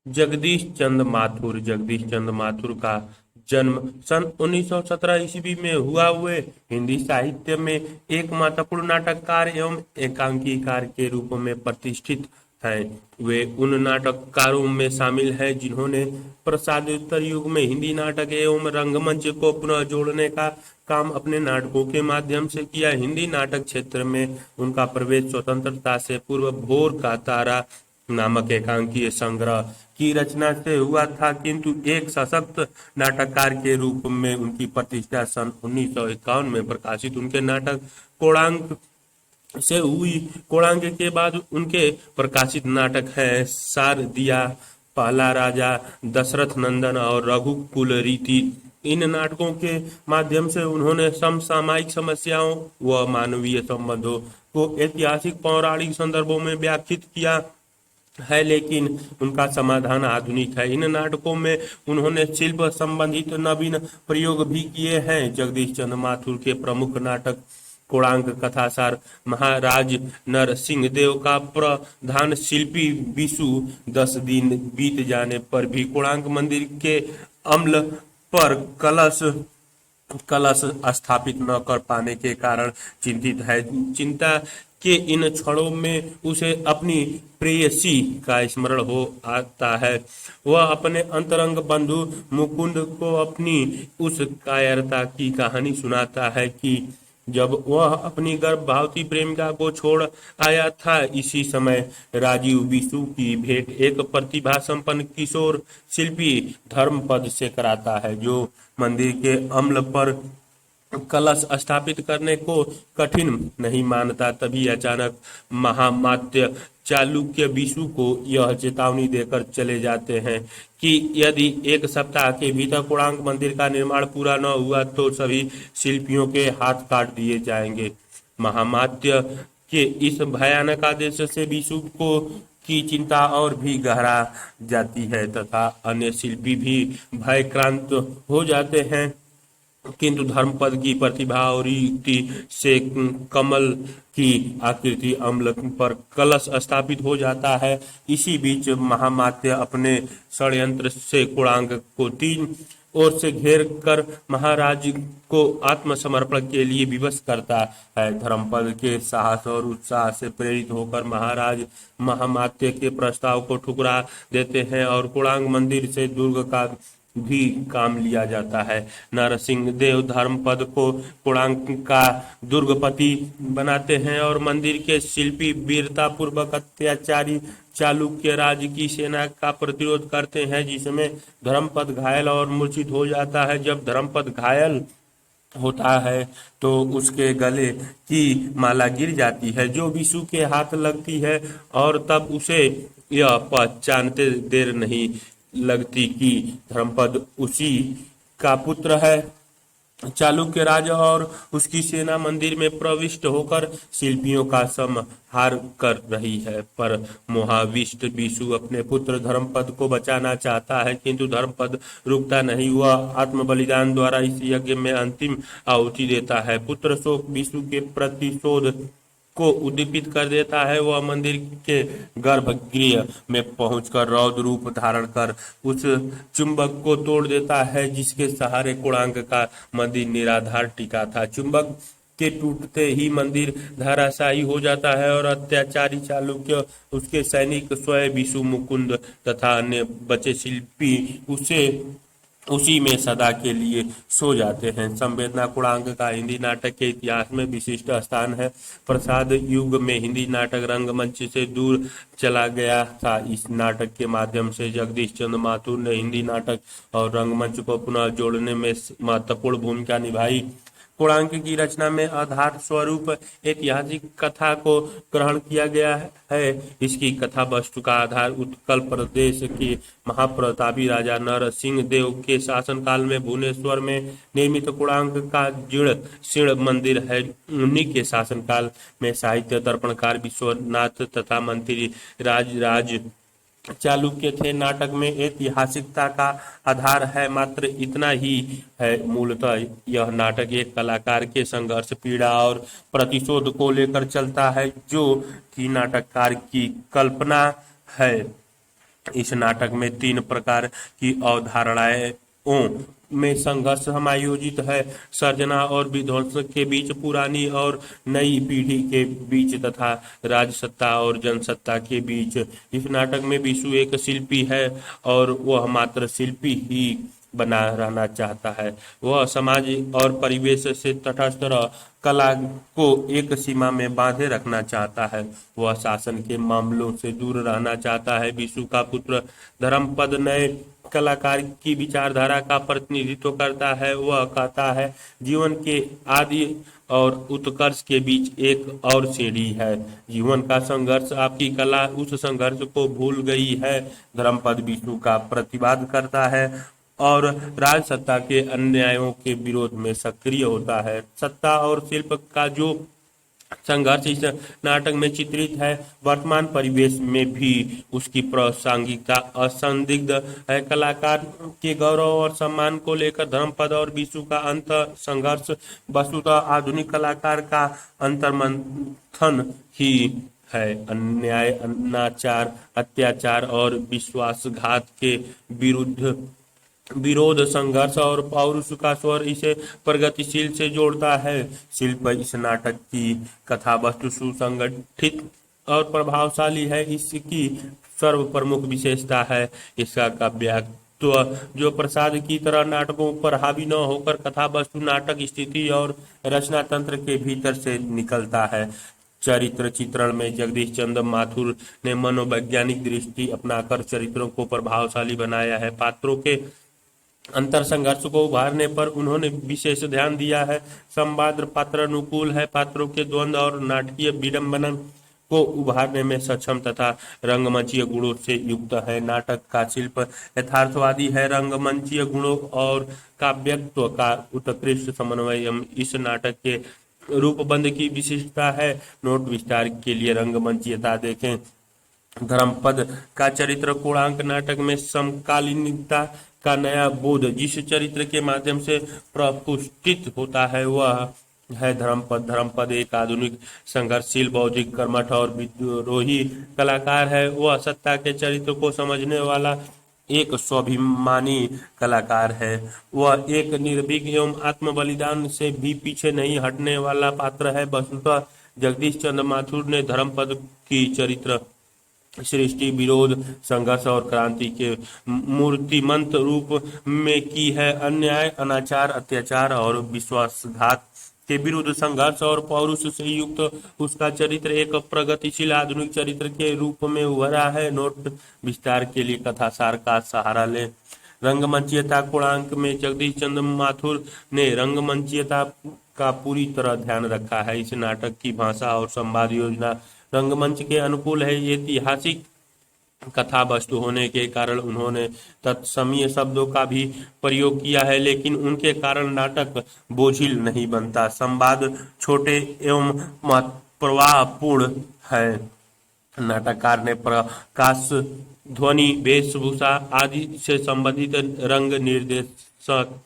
जगदीश चंद्र माथुर का जन्म सन 1917 ईस्वी में हुआ। हुए हिंदी साहित्य में एक महत्वपूर्ण नाटककार एवं एकांकीकार के रूप में प्रतिष्ठित हैं। वे उन नाटककारों में शामिल हैं जिन्होंने प्रसादोत्तर युग में हिंदी नाटक एवं रंगमंच को पुनः जोड़ने का काम अपने नाटकों के माध्यम से किया। हिंदी नाटक क्षेत्र में उनका प्रवेश स्वतंत्रता से पूर्व भोर का तारा नामक एकांकीय संग्रह की रचना से हुआ था, किंतु एक सशक्त नाटककार के रूप में उनकी प्रतिष्ठा सन 1951 में प्रकाशित उनके नाटक कोणार्क से हुई। कोणार्क के बाद उनके प्रकाशित नाटक हैं शारदिया, पहला राजा, दशरथ नंदन और रघुकुल रीति। इन नाटकों के माध्यम से उन्होंने समसामयिक समस्याओं व मानवीय संबंधों को ऐतिहासिक पौराणिक संदर्भों में व्याख्यात किया है, लेकिन उनका समाधान आधुनिक है। इन नाटकों में उन्होंने शिल्प संबंधित नवीन प्रयोग भी किए हैं। जगदीश चंद्र माथुर के प्रमुख नाटक कोणार्क कथासार महाराज नरसिंह देव का प्रधान शिल्पी विशु 10 दिन बीत जाने पर भी कोणार्क मंदिर के अम्ल पर कलश स्थापित न कर पाने के कारण चिंतित है। चिंता के इन क्षणों में उसे अपनी प्रेयसी का स्मरण हो आता है। वह अपने अंतरंग बंधु मुकुंद को अपनी उस कायरता की कहानी सुनाता है कि जब वह अपनी गर्भवती प्रेमिका को छोड़ आया था। इसी समय राजीव विशु की भेंट एक प्रतिभा संपन्न किशोर शिल्पी धर्मपद से कराता है, जो मंदिर के अम्ल पर कलश स्थापित करने को कठिन नहीं मानता। तभी अचानक महामात्य चालुक्य विशु को यह चेतावनी देकर चले जाते हैं कि यदि एक सप्ताह के भीतर कोणार्क मंदिर का निर्माण पूरा न हुआ तो सभी शिल्पियों के हाथ काट दिए जाएंगे। महामात्य के इस भयानक आदेश से विशु को की चिंता और भी गहरा जाती है तथा अन्य शिल्पी भी भयक्रांत हो जाते हैं, किंतु धर्मपद की प्रतिभा और युक्ति से कमल की आकृति अम्ल पर कलश स्थापित हो जाता है। इसी बीच महामात्य अपने षड्यंत्र से कोणार्क को 3 ओर से घेर कर महाराज को आत्मसमर्पण के लिए विवश करता है। धर्मपद के साहस और उत्साह से प्रेरित होकर महाराज महामात्य के प्रस्ताव को ठुकरा देते हैं और कोणार्क मंदिर से दुर्ग का भी काम लिया जाता है। नरसिंह देव धर्मपद को कोणार्क का दुर्गपति बनाते हैं और मंदिर के शिल्पी वीरता पूर्वक अत्याचारी चालुक्य राज की सेना का प्रतिरोध करते हैं, जिसमें धर्मपद घायल और मूर्छित हो जाता है। जब धर्मपद घायल होता है तो उसके गले की माला गिर जाती है, जो विशु के हाथ लगती है और तब उसे यह पहचानते देर नहीं लगती कि धर्मपद उसी का पुत्र है। चालुक्य राजा और उसकी सेना मंदिर में प्रविष्ट होकर शिल्पियों का संहार कर रही है, पर मोहाविष्ट विशु अपने पुत्र धर्मपद को बचाना चाहता है, किंतु धर्मपद रुकता नहीं। वह आत्म बलिदान द्वारा इस यज्ञ में अंतिम आहुति देता है। पुत्र शोक विशु के प्रतिशोध को उद्दीपित कर देता है। वह मंदिर के गर्भगृह में पहुंचकर रौद्र रूप धारण कर उस चुंबक को तोड़ देता है जिसके सहारे कोणार्क का मंदिर निराधार टिका था। चुंबक के टूटते ही मंदिर धराशायी हो जाता है और अत्याचारी चालुक्य, उसके सैनिक, स्वयं विशु, मुकुंद तथा अन्य बचे शिल्पी उसी में सदा के लिए सो जाते हैं। संवेदना कोणार्क का हिंदी नाटक के इतिहास में विशिष्ट स्थान है। प्रसाद युग में हिंदी नाटक रंगमंच से दूर चला गया था। इस नाटक के माध्यम से जगदीश चंद्र माथुर ने हिंदी नाटक और रंगमंच को पुनः जोड़ने में महत्वपूर्ण भूमिका निभाई। कोणार्क की रचना में आधार स्वरूप ऐतिहासिक कथा को ग्रहण किया गया है। इसकी कथा वस्तु का आधार उत्कल प्रदेश के महाप्रतापी राजा नरसिंह देव के शासनकाल में भुवनेश्वर में निर्मित कोणार्क का जीर्ण मंदिर है। उन्हीं के शासनकाल में साहित्य दर्पणकार विश्वनाथ तथा मंत्री राज चालुक्य थे। नाटक में ऐतिहासिकता का आधार है, मात्र इतना ही है। मूलतः यह नाटक एक कलाकार के संघर्ष, पीड़ा और प्रतिशोध को लेकर चलता है, जो कि नाटककार की कल्पना है। इस नाटक में 3 प्रकार की अवधारणाएं में संघर्ष समायोजित है। सर्जना और विध्वंस के बीच, पुरानी और नई पीढ़ी के बीच तथा राजसत्ता और जनसत्ता के बीच। इस नाटक में विशु एक शिल्पी है और वह मात्र शिल्पी ही बना रहना चाहता है। वह समाज और परिवेश से तटस्थ रह कला को एक सीमा में बांधे रखना चाहता है। वह शासन के मामलों से दूर रहना चाहता है। विशु का पुत्र धर्मपद नए कलाकार की विचारधारा का प्रतिनिधित्व करता है। वह कहता है, जीवन के आदि और उत्कर्ष के बीच एक और सीढ़ी है। जीवन का संघर्ष, आपकी कला उस संघर्ष को भूल गई है। धर्मपद विष्णु का प्रतिवाद करता है और राजसत्ता के अन्यायों के विरोध में सक्रिय होता है। सत्ता और शिल्प का जो संघर्ष इस नाटक में चित्रित है, वर्तमान परिवेश में भी उसकी प्रासंगिकता असंदिग्ध है। कलाकार के गौरव और सम्मान को लेकर धर्मपद और विशु का अंत संघर्ष वस्तुतः आधुनिक कलाकार का अंतर्मंथन ही है। अन्याय, अनाचार, अत्याचार और विश्वासघात के विरोध, संघर्ष और पौरुष का स्वर इसे प्रगतिशील से जोड़ता है। शिल्प इस नाटक की कथा वस्तु सुसंगठित और प्रभावशाली है। इसकी सर्व प्रमुख विशेषता है इसका काव्यत्व, जो प्रसाद की तरह नाटकों पर हावी न होकर कथा वस्तु, नाटक स्थिति और रचना तंत्र के भीतर से निकलता है। चरित्र चित्रण में जगदीश चंद्र माथुर ने मनोवैज्ञानिक दृष्टि अपनाकर चरित्रों को प्रभावशाली बनाया है। पात्रों के अंतर संघर्ष को उभारने पर उन्होंने विशेष ध्यान दिया है। संवाद पात्र अनुकूल है, पात्रों के द्वंद्व और नाटकीय विडंबना को उभारने में सक्षम तथा रंगमंचीय गुणों से युक्त है। नाटक का शिल्प यथार्थवादी है। रंगमंचीय गुणों और काव्यत्व का उत्कृष्ट समन्वय इस नाटक के रूपबंध की विशिष्टता है। नोट विस्तार के लिए रंगमंचीयता देखें। धर्मपद का चरित्र कोणार्क नाटक में समकालीनता का नया बोध जिस चरित्र के माध्यम से प्रपुष्टित होता है वह है धर्मपद। धर्मपद एक आधुनिक संघर्षशील, बौद्धिक, कर्मठ और विद्रोही कलाकार है। वह सत्ता के चरित्र को समझने वाला एक स्वाभिमानी कलाकार है। वह एक निर्भीक एवं आत्म बलिदान से भी पीछे नहीं हटने वाला पात्र है। वस्तुतः जगदीश चंद्र माथुर ने धर्मपद की चरित्र सृष्टि विरोध, संघर्ष और क्रांति के मूर्तिमंत रूप में की है। अन्याय, अनाचार, अत्याचार और विश्वासघात के विरुद्ध संघर्ष और पौरुष से युक्त उसका चरित्र एक प्रगतिशील आधुनिक चरित्र के रूप में उभरा है। नोट विस्तार के लिए कथासार का सहारा लें। रंगमंचीयता। कोणार्क में जगदीश चंद्र माथुर ने रंगमंचीयता का पूरी तरह ध्यान रखा है। इस नाटक की भाषा और संवाद योजना रंगमंच के अनुकूल है। ये ऐतिहासिक कथा वस्तु होने के कारण उन्होंने तत्समीय शब्दों का भी प्रयोग किया है, लेकिन उनके कारण नाटक बोझिल नहीं बनता। संवाद छोटे एवं प्रवाहपूर्ण है। नाटककार ने प्रकाश, ध्वनि, वेशभूषा आदि से संबंधित रंग निर्देशक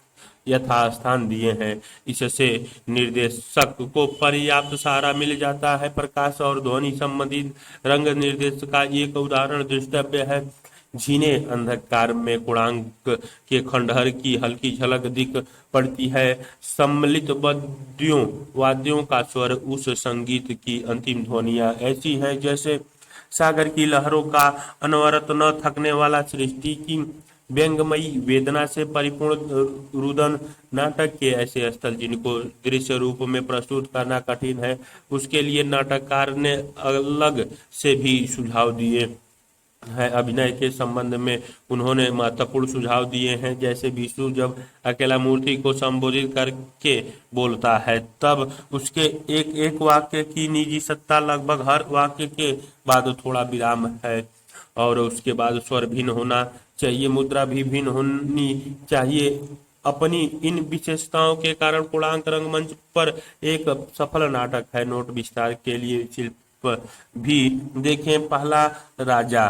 यथास्थान दिए हैं। इससे निर्देशक को पर्याप्त सहारा मिल जाता है। प्रकाश और ध्वनि संबंधित रंग निर्देश का एक उदाहरण दृष्टव्य है। झीने अंधकार में कोणार्क के खंडहर की हल्की झलक दिख पड़ती है। सम्मिलित वाद्यों का स्वर, उस संगीत की अंतिम ध्वनियां ऐसी हैं जैसे सागर की लहरों का अनवरत न थकने वाला, सृष्टि की व्यंगमयी वेदना से परिपूर्ण रुदन। नाटक के ऐसे स्थल जिनको दृश्य रूप में प्रस्तुत करना कठिन है, उसके लिए नाटककार ने अलग से भी सुझाव दिए हैं। अभिनय के संबंध में उन्होंने महत्वपूर्ण सुझाव दिए हैं, जैसे विष्णु जब अकेला मूर्ति को संबोधित करके बोलता है तब उसके एक एक वाक्य की निजी सत्ता लगभग हर वाक्य के बाद थोड़ा विराम है और उसके बाद स्वर भिन्न होना चाहिए, मुद्रा भी भिन्न होनी चाहिए। अपनी इन विशेषताओं के कारण कोणार्क रंगमंच पर एक सफल नाटक है। नोट विस्तार के लिए शिल्प भी देखें। पहला राजा।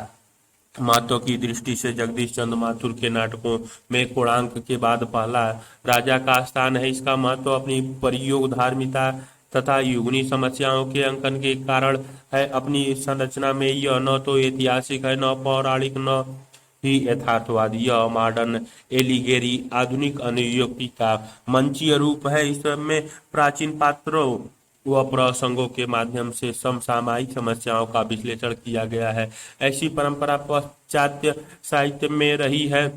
महत्व की दृष्टि से जगदीश चंद्र माथुर के नाटकों में कोणार्क के बाद पहला राजा का स्थान है। इसका महत्व अपनी प्रयोग धार्मिकता तथा युगनी समस्याओं के अंकन के कारण है। अपनी संरचना में यह न तो ऐतिहासिक है, न पौराणिक, न ही यथार्थवादी। यह मॉडर्न एलिगेरी, आधुनिक अनुयुक्ति का मंचीय रूप है। इसमें प्राचीन पात्रों व प्रसंगों के माध्यम से समसामयिक समस्याओं का विश्लेषण किया गया है। ऐसी परंपरा पाश्चात्य साहित्य में रही है।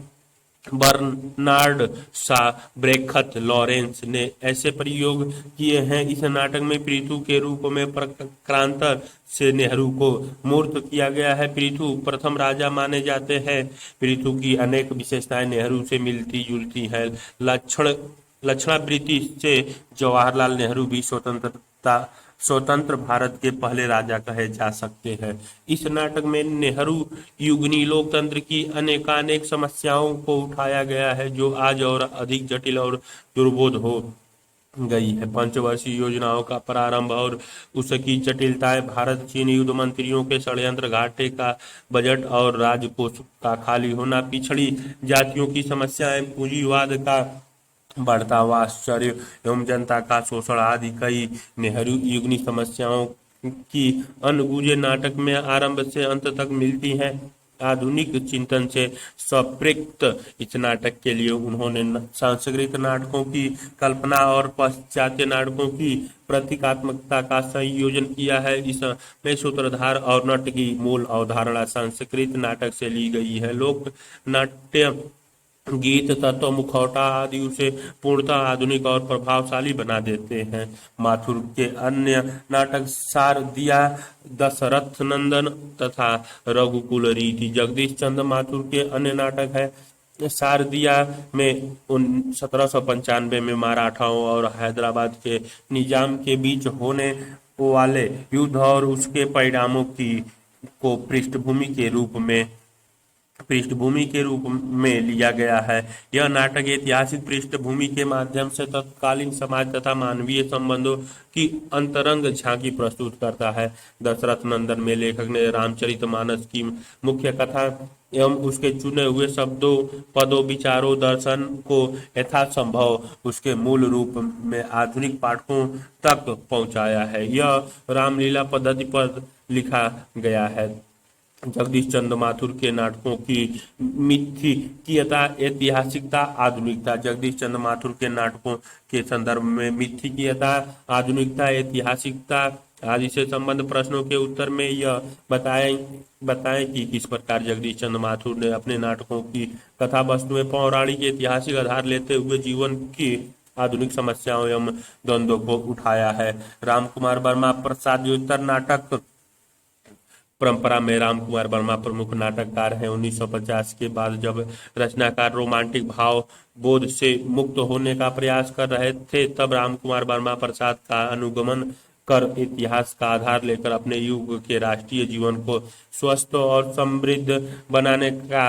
बर्नार्ड शा, ब्रेखत, लॉरेंस ने ऐसे प्रयोग किए हैं। इस नाटक में पृथु के रूप में प्रक्रांत से नेहरू को मूर्त किया गया है। पृथु प्रथम राजा माने जाते हैं। पृथु की अनेक विशेषताएं नेहरू से मिलती जुलती हैं। लक्षणावृत्ति से जवाहरलाल नेहरू भी स्वतंत्र भारत के पहले राजा कहे जा सकते हैं। इस नाटक में नेहरू युगनी लोकतंत्र की अनेकानेक समस्याओं को उठाया गया है, जो आज और अधिक जटिल और दुर्बोध हो गई है। पंचवर्षीय योजनाओं का प्रारंभ और उसकी जटिलताएं, भारत चीन युद्ध, मंत्रियों के षड्यंत्र, घाटे का बजट और राजकोष का खाली होना, पिछड़ी जातियों की समस्याएं, पूंजीवाद का बढ़ता हुआ आश्चर्य एवं जनता का शोषण आदि कई नेहरू युगनी समस्याओं की अनगूंजे नाटक में आरंभ से अंत तक मिलती हैं। आधुनिक चिंतन से संपृक्त इस नाटक के लिए उन्होंने सांस्कृतिक नाटकों की कल्पना और पाश्चात्य नाटकों की प्रतीकात्मकता का संयोजन किया है। इसमें सूत्रधार और नट की मूल अवधारणा संस्कृत नाटक से ली गई है। लोक नाट्य, गीत, तत्व, मुखौटा आदि उसे पूर्णतः आधुनिक और प्रभावशाली बना देते हैं। माथुर के अन्य नाटक शारदिया, दशरथ नंदन तथा रघुकुल रीति। जगदीश चंद्र माथुर के अन्य नाटक है। शारदिया में 1795 में मराठाओं और हैदराबाद के निजाम के बीच होने वाले युद्ध और उसके परिणामों को पृष्ठभूमि के रूप में लिया गया है। यह नाटक ऐतिहासिक पृष्ठभूमि के माध्यम से तत्कालीन समाज तथा मानवीय संबंधों की अंतरंग झांकी प्रस्तुत करता है। दशरथ नंदन में लेखक ने रामचरितमानस की मुख्य कथा एवं उसके चुने हुए शब्दों, पदों, विचारों, दर्शन को यथासंभव उसके मूल रूप में आधुनिक पाठकों तक पहुंचाया है। यह रामलीला पद्धति पर लिखा गया है। जगदीश चंद्र माथुर के नाटकों की मिथकीयता, ऐतिहासिकता, आधुनिकता। जगदीश चंद्र माथुर के नाटकों के संदर्भ में मिथकीयता, आधुनिकता, ऐतिहासिकता आदि से संबंध प्रश्नों के उत्तर में यह बताएं कि किस प्रकार जगदीश चंद्र माथुर ने अपने नाटकों की कथा वस्तु में पौराणिक ऐतिहासिक आधार लेते हुए जीवन की आधुनिक समस्याओं एवं द्वंद्वों को उठाया है। रामकुमार वर्मा प्रसादोत्तर नाटक परंपरा में रामकुमार वर्मा प्रमुख नाटककार हैं। 1950 के बाद जब रचनाकार रोमांटिक भाव बोध से मुक्त होने का प्रयास कर रहे थे, तब रामकुमार वर्मा प्रसाद का अनुगमन कर इतिहास का आधार लेकर अपने युग के राष्ट्रीय जीवन को स्वस्थ और समृद्ध बनाने का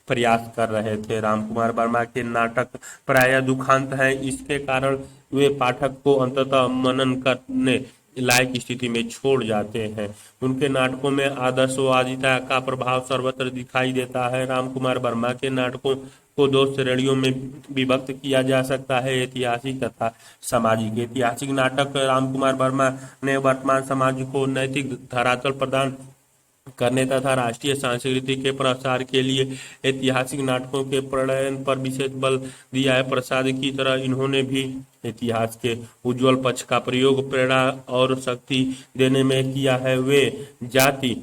प्रयास कर रहे थे। रामकुमार वर्मा के नाटक प्रायः दुखांत हैं। इसके कारण वे पाठक को अंततः मनन करने लायक स्थिति में छोड़ जाते हैं। उनके नाटकों में आदर्शवादिता का प्रभाव सर्वत्र दिखाई देता है। रामकुमार वर्मा के नाटकों को दो श्रेणियों में विभक्त किया जा सकता है, ऐतिहासिक तथा सामाजिक। ऐतिहासिक नाटक रामकुमार वर्मा ने वर्तमान समाज को नैतिक धरातल प्रदान करने तथा राष्ट्रीय संस्कृति के प्रसार के लिए ऐतिहासिक नाटकों के प्रणयन पर विशेष बल दिया है। प्रसाद की तरह इन्होंने भी इतिहास के उज्जवल पक्ष का प्रयोग प्रेरणा और शक्ति देने में किया है। वे जाति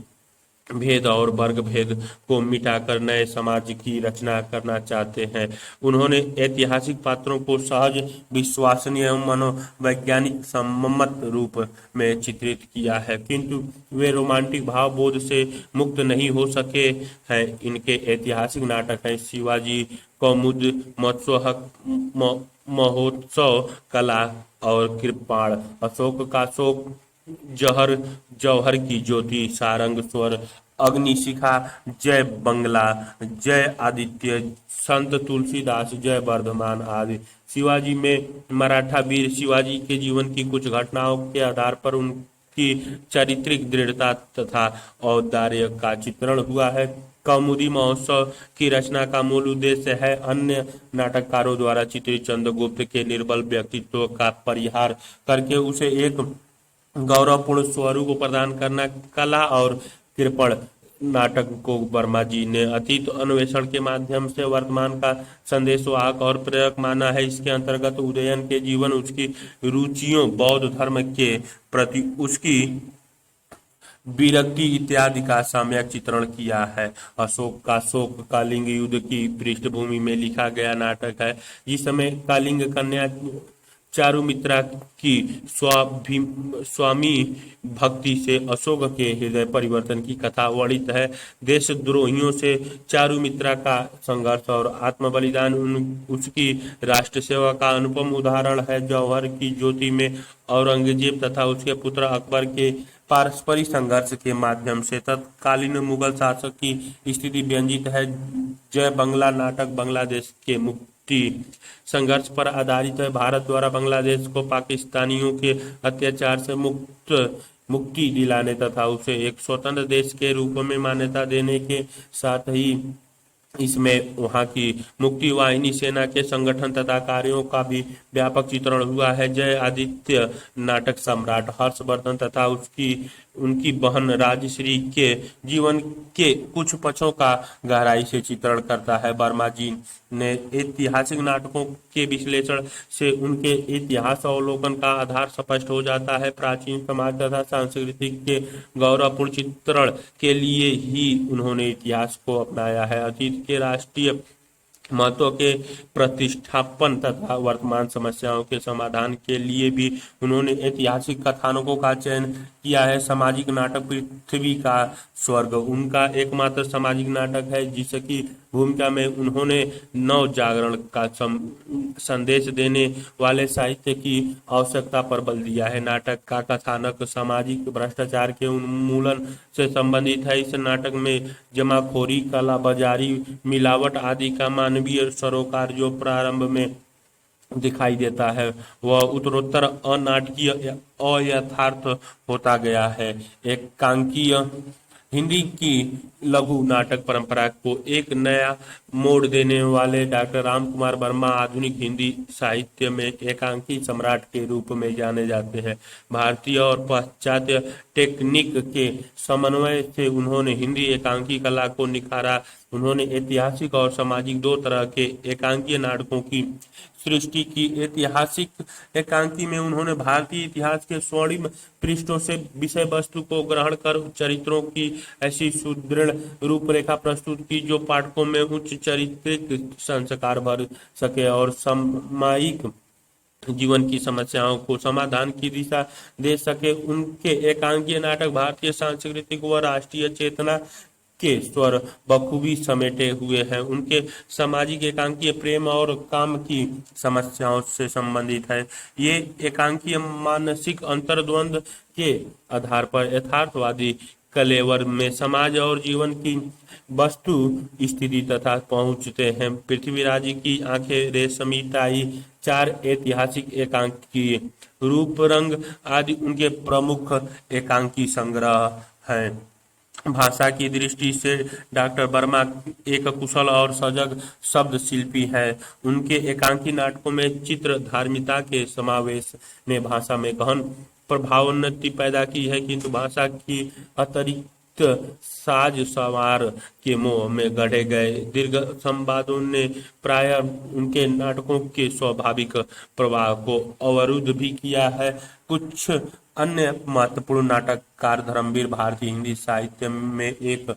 भेद और वर्ग भेद को मिटाकर नए समाज की रचना करना चाहते हैं। उन्होंने ऐतिहासिक पात्रों को सहज, विश्वसनीय एवं मनोवैज्ञानिक सम्मत रूप में चित्रित किया है, किंतु वे रोमांटिक भावबोध से मुक्त नहीं हो सके हैं। इनके ऐतिहासिक नाटक हैं शिवाजी कौमुद, महोत्सव, कला और कृपाण, अशोक का शोक, जौहर की ज्योति, सारंग स्वर, अग्निशिखा, जय बंगला, जय आदित्य, संत तुलसीदास, जय वर्धमान आदि। शिवाजी में मराठा वीर शिवाजी के जीवन की कुछ घटनाओं के आधार पर उनकी चारित्रिक दृढ़ता तथा औदार्य का चित्रण हुआ है। कौमुदी महोत्सव की रचना का मूल उद्देश्य है अन्य नाटककारों द्वारा चित्रित चंद्रगुप्त के निर्बल व्यक्तित्व का परिहार करके उसे एक गौरवपूर्ण स्वरूप प्रदान करना। कला और कृपण नाटक को वर्मा जी ने अतीत अन्वेषण के माध्यम से वर्तमान का संदेशवाहक और प्रेरक माना है। इसके अंतर्गत उदयन के जीवन, उसकी रुचियों, बौद्ध धर्म के प्रति उसकी विरक्ति इत्यादि का सम्यक चित्रण किया है। अशोक का शोक कलिंग युद्ध की पृष्ठभूमि में लिखा गया नाटक है, जिसमें कलिंग कन्या चारुमित्रा की स्वामी भक्ति से अशोक के हृदय परिवर्तन की कथा वर्णित है। देशद्रोहियों से चारुमित्रा का संघर्ष और आत्म बलिदान उसकी राष्ट्र सेवा का अनुपम उदाहरण है। जौहर की ज्योति में औरंगजेब तथा उसके पुत्र अकबर के पारस्परिक संघर्ष के माध्यम से तत्कालीन मुगल शासक की स्थिति व्यंजित है। जय बंगला नाटक बांग्लादेश के मुक्ति संघर्ष पर आधारित है। भारत द्वारा बांग्लादेश को पाकिस्तानियों के अत्याचार से मुक्ति दिलाने तथा उसे एक स्वतंत्र देश के रूप में मान्यता देने के साथ ही इसमें वहां की मुक्ति वाहिनी सेना के संगठन तथा कार्यों का भी व्यापक चित्रण हुआ है। जय आदित्य नाटक सम्राट हर्षवर्धन तथा उनकी बहन राजश्री के जीवन के कुछ पक्षों का गहराई से चित्रण करता है। वर्मा जी ने ऐतिहासिक नाटकों के विश्लेषण से उनके इतिहास अवलोकन का आधार स्पष्ट हो जाता है। प्राचीन समाज तथा संस्कृति के गौरवपूर्ण चित्रण के लिए ही उन्होंने इतिहास को अपनाया है। अतीत के राष्ट्रीय महत्व के प्रतिष्ठापन तथा वर्तमान समस्याओं के समाधान के लिए भी उन्होंने ऐतिहासिक कथानकों का चयन किया है। सामाजिक नाटक पृथ्वी का स्वर्ग उनका एकमात्र सामाजिक नाटक है, जिसकी भूमिका में उन्होंने नव जागरण का संदेश देने वाले साहित्य की आवश्यकता पर बल दिया है। नाटक का कथानक सामाजिक भ्रष्टाचार के उन्मूलन से संबंधित है। इस नाटक में जमाखोरी, काला बाजारी, मिलावट आदि का मानवीय सरोकार जो प्रारंभ में दिखाई देता है वह उत्तरोत्तर अनाटकीय, अयथार्थ होता गया है। एकांकीय हिंदी की लघु नाटक परंपरा को एक नया मोड़ देने वाले डॉक्टर राम कुमार वर्मा आधुनिक हिंदी साहित्य में एकांकी सम्राट के रूप में जाने जाते हैं। भारतीय और पाश्चात्य टेक्निक के समन्वय से उन्होंने हिंदी एकांकी कला को निखारा। उन्होंने ऐतिहासिक और सामाजिक दो तरह के एकांकीय नाटकों की सृष्टि की। ऐतिहासिक एकांकी में उन्होंने भारतीय इतिहास के स्वर्णिम पृष्ठों से विषय वस्तु को ग्रहण कर चरित्रों की ऐसी सुदृढ़ रूपरेखा प्रस्तुत की जो पाठकों में उच्च चारित्रिक संस्कार भर सके और सामायिक जीवन की समस्याओं को समाधान की दिशा दे सके। उनके एकांकीय नाटक भारतीय सांस्कृतिक व राष्ट्रीय चेतना के स्वर बखूबी समेटे हुए हैं। उनके सामाजिक एकांकीय प्रेम और काम की समस्याओं से संबंधित है। ये एकांकीय मानसिक अंतर्द्वंद के आधार पर यथार्थवादी कलेवर में समाज और जीवन की वस्तु स्थिति तथा पहुंचते हैं। पृथ्वीराज की आंखें, रेशमी टाई, चार ऐतिहासिक एकांकीय, रूप रंग आदि उनके प्रमुख एकांकी संग्रह हैं। भाषा की दृष्टि से डॉक्टर वर्मा एक कुशल और सजग शब्द शिल्पी है। उनके एकांकी नाटकों में चित्र धार्मिकता के समावेश ने भाषा में गहन प्रभावोन्नति पैदा की है, किंतु भाषा की अतिरिक्त साज सवार के मोह में गढ़े गए दीर्घ संवादों ने प्राय उनके नाटकों के स्वाभाविक प्रवाह को अवरुद्ध भी किया है। कुछ अन्य महत्वपूर्ण नाटककार धर्मवीर भारती हिंदी साहित्य में एक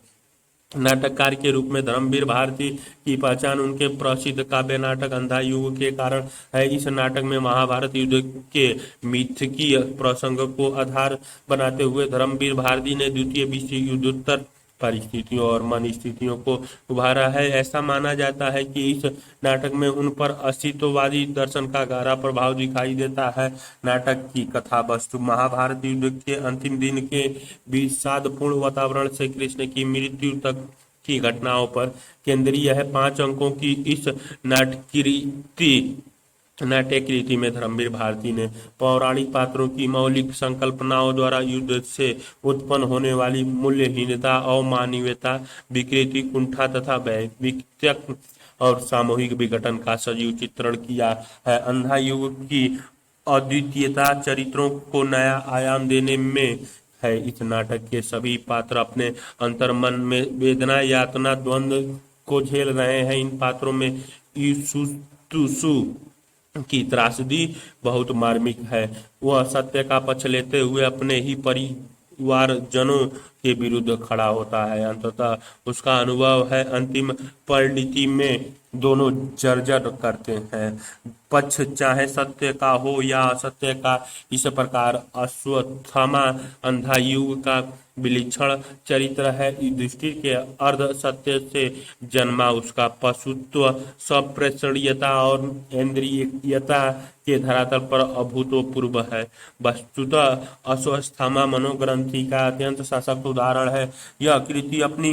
नाटककार के रूप में धर्मवीर भारती की पहचान उनके प्रसिद्ध काव्य नाटक अंधा युग के कारण है। इस नाटक में महाभारत युद्ध के मिथकीय प्रसंग को आधार बनाते हुए धर्मवीर भारती ने द्वितीय विश्व युद्धोत्तर परिस्थितियों और मन स्थितियों को उभारा है। ऐसा माना जाता है कि इस नाटक में उन पर अस्तित्ववादी दर्शन का गहरा प्रभाव दिखाई देता है। नाटक की कथा वस्तु महाभारत युद्ध के अंतिम दिन के विषादपूर्ण वातावरण से कृष्ण की मृत्यु तक की घटनाओं पर केंद्रीय है। 5 अंकों की इस नाटकीय नाट्य की रीति में धर्मवीर भारती ने पौराणिक पात्रों की मौलिक संकल्पनाओं द्वारा युद्ध से उत्पन्न होने वाली मूल्यहीनता, अमानवीयता, विकृति, कुंठा तथा व्यक्तित्व और सामूहिक विघटन का सजीव चित्रण किया है। अंधा युग की अद्वितीयता चरित्रों को नया आयाम देने में है। इस नाटक के सभी पात्र अपने अंतर्मन में वेदना, यातना, द्वंद्व को झेल रहे हैं। इन पात्रों में यूसुतुसु की त्रासदी बहुत मार्मिक है। वह सत्य का पक्ष लेते हुए अपने ही परिवारजनों के विरुद्ध खड़ा होता है। अंततः उसका अनुभव है अंतिम परिणति में दोनों जर्जर करते हैं, पक्ष चाहे सत्य का हो या असत्य का। इस प्रकार अश्वत्थामा अंधा युग का विलक्षण चरित्र है। इस दृष्टि के अर्ध सत्य से जन्मा उसका पशुत्व, सप्रेषणीयता और इंद्रियता के धरातल पर अभूतपूर्व है। वस्तुतः अश्वत्थामा मनोग्रंथि का अत्यंत सशक्त उदाहरण है। यह कृति अपनी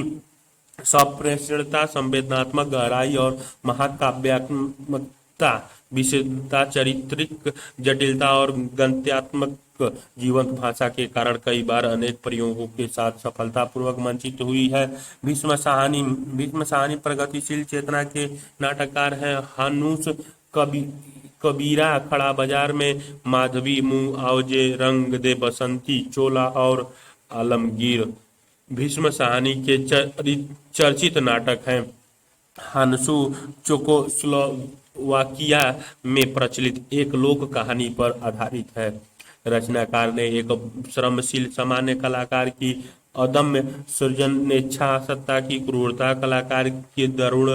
सप्रेषणता, संवेदनात्मक गहराई और महाकाव्यात्मकता, विशेषता, चारित्रिक जटिलता और गद्यात्मक जीवंत भाषा के कारण कई बार अनेक प्रयोगों के साथ सफलतापूर्वक मंचित हुई है। भीष्म साहनी प्रगतिशील चेतना के नाटककार हैं। हनुस कबीरा, खड़ा बाजार में माधवी, मुंह आवजे, रंग दे बसंती, चोला और आलमगीर भीष्म साहनी के चर्चित नाटक हैं। हानसू चेकोस्लोवाकिया में प्रचलित एक लोक कहानी पर आधारित है। रचनाकार ने एक श्रमशील सामान्य कलाकार की अदम्य सृजनेच्छा, सत्ता की क्रूरता, कलाकार की दारुण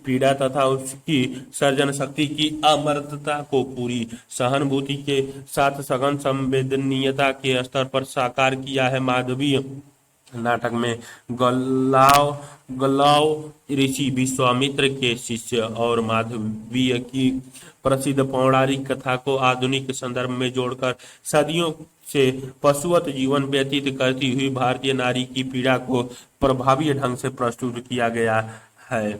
पीड़ा तथा उसकी सर्जन शक्ति की अमर्त्यता को पूरी सहानुभूति के साथ सघन संवेदनीयता के स्तर पर साकार किया है। माधवीय नाटक में गल्लाव ऋषि विश्वामित्र के शिष्य और माधवीय की प्रसिद्ध पौराणिक कथा को आधुनिक संदर्भ में जोड़कर सदियों से पशुवत जीवन व्यतीत करती हुई भारतीय नारी की पीड़ा को प्रभावी ढंग से प्रस्तुत किया गया है।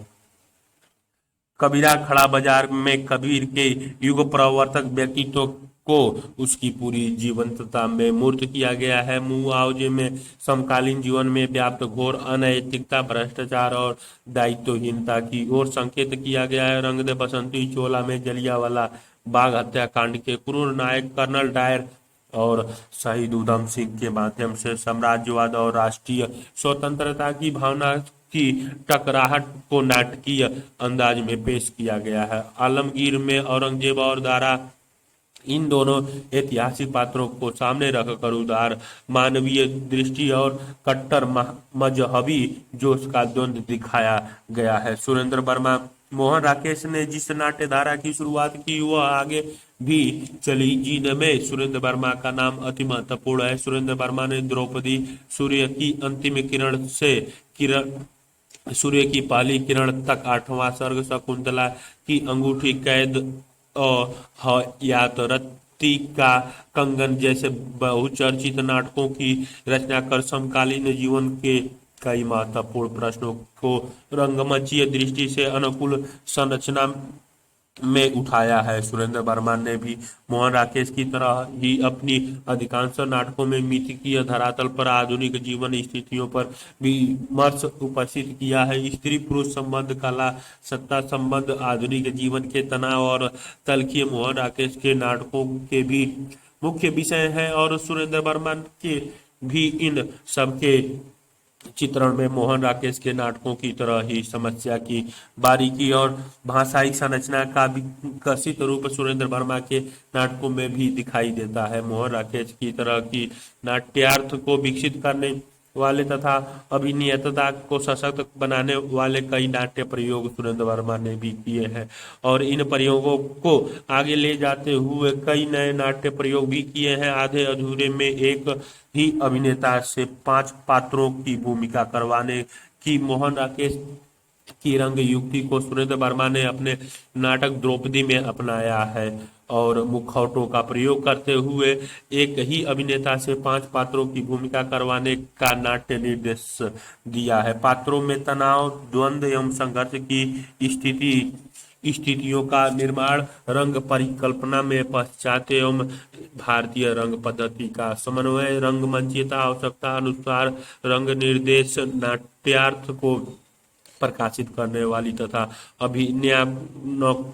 कबीरा, खड़ा बाजार में कबीर के युग प्रवर्तक व्यक्तित्व को उसकी पूरी जीवंतता में मूर्त किया गया है। मुआवजे में समकालीन जीवन में व्याप्त घोर अनैतिकता, भ्रष्टाचार और दायित्वहीनता की ओर संकेत किया गया है। रंग दे बसंती चोला में जलियांवाला बाग हत्याकांड के क्रूर नायक कर्नल डायर और शहीद उधम सिंह के माध्यम से साम्राज्यवाद और राष्ट्रीय स्वतंत्रता की भावना की टकराहट को नाटकीय अंदाज में पेश किया गया है। आलमगीर में औरंगजेब और दारा, इन दोनों ऐतिहासिक पात्रों को सामने रखकर उदार मानवीय दृष्टि और कट्टर मजहबी जोश का द्वंद्व दिखाया गया है। सुरेंद्र वर्मा, मोहन राकेश ने जिस नाट्य धारा की शुरुआत की वह आगे भी चली। जिनमें सुरेंद्र वर्मा का नाम अति महत्वपूर्ण है। सुरेंद्र वर्मा ने द्रौपदी, सूर्य की अंतिम किरण से सूर्य की पहली किरण तक, आठवां सर्ग, शकुंतला की अंगूठी कैद और हयातरती का कंगन जैसे बहुचर्चित नाटकों की रचना कर समकालीन जीवन के कई महत्वपूर्ण प्रश्नों को रंगमंचीय दृष्टि से अनुकूल संरचना में उठाया है। सुरेंद्र वर्मा ने भी मोहन राकेश की तरह ही अपनी अधिकांश नाटकों में मिथकीय धरातल पर आधुनिक जीवन स्थितियों पर विमर्श उपस्थित किया है। स्त्री पुरुष संबंध, कला, सत्ता संबंध, आधुनिक जीवन के तनाव और तल्खी मोहन राकेश के नाटकों के भी मुख्य विषय है और सुरेंद्र वर्मा के भी इन सबके चित्रण में मोहन राकेश के नाटकों की तरह ही समस्या की बारीकी और भाषाई संरचना का विकसित रूप सुरेंद्र वर्मा के नाटकों में भी दिखाई देता है। मोहन राकेश की तरह की नाट्यार्थ को विकसित करने वाले तथा अभिनेता को सशक्त बनाने वाले कई नाट्य प्रयोग सुरेंद्र वर्मा ने भी किए हैं और इन प्रयोगों को आगे ले जाते हुए कई नए नाट्य प्रयोग भी किए हैं। आधे अधूरे में एक ही अभिनेता से 5 पात्रों की भूमिका करवाने की मोहन राकेश की रंग युक्ति को सुरेंद्र वर्मा ने अपने नाटक द्रौपदी में अपनाया है और मुखौटों का प्रयोग करते हुए एक ही अभिनेता से 5 पात्रों की भूमिका करवाने का नाट्य निर्देश दिया है। पात्रों में तनाव, द्वंद्व एवं संघर्ष की स्थिति स्थितियों का निर्माण, रंग परिकल्पना में पश्चात एवं भारतीय रंग पद्धति का समन्वय, रंगमंचीयता आवश्यकता अनुसार रंग निर्देश, नाट्यार्थ को प्रकाशित करने वाली तथा अभिनयानुकूल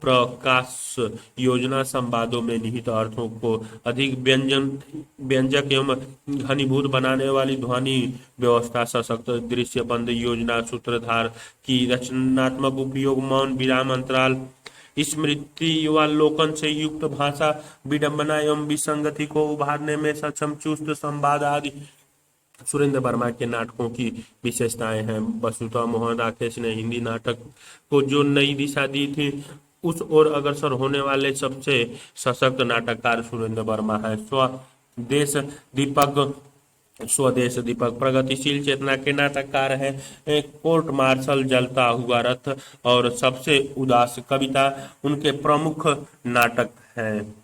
प्रकाश योजना, संवादों में निहित अर्थों को अधिक व्यंजक एवं घनीभूत बनाने वाली ध्वनि व्यवस्था, सशक्त दृश्यबंध योजना, सूत्रधार की रचनात्मक उपयोग, मौन विराम अंतराल, स्मृतिवालोकन से युक्त भाषा, विडंबना एवं विसंगति को उभारने में सक्षम चुस्त संवाद आदि सुरेंद्र वर्मा के नाटकों की विशेषताएं हैं। वसुधा मोहन राकेश ने हिंदी नाटक को जो नई दिशा दी थी, उस ओर अग्रसर होने वाले सबसे सशक्त नाटककार सुरेंद्र वर्मा है। स्वदेश दीपक प्रगतिशील चेतना के नाटककार हैं। कोर्ट मार्शल, जलता हुआ रथ और सबसे उदास कविता उनके प्रमुख नाटक हैं।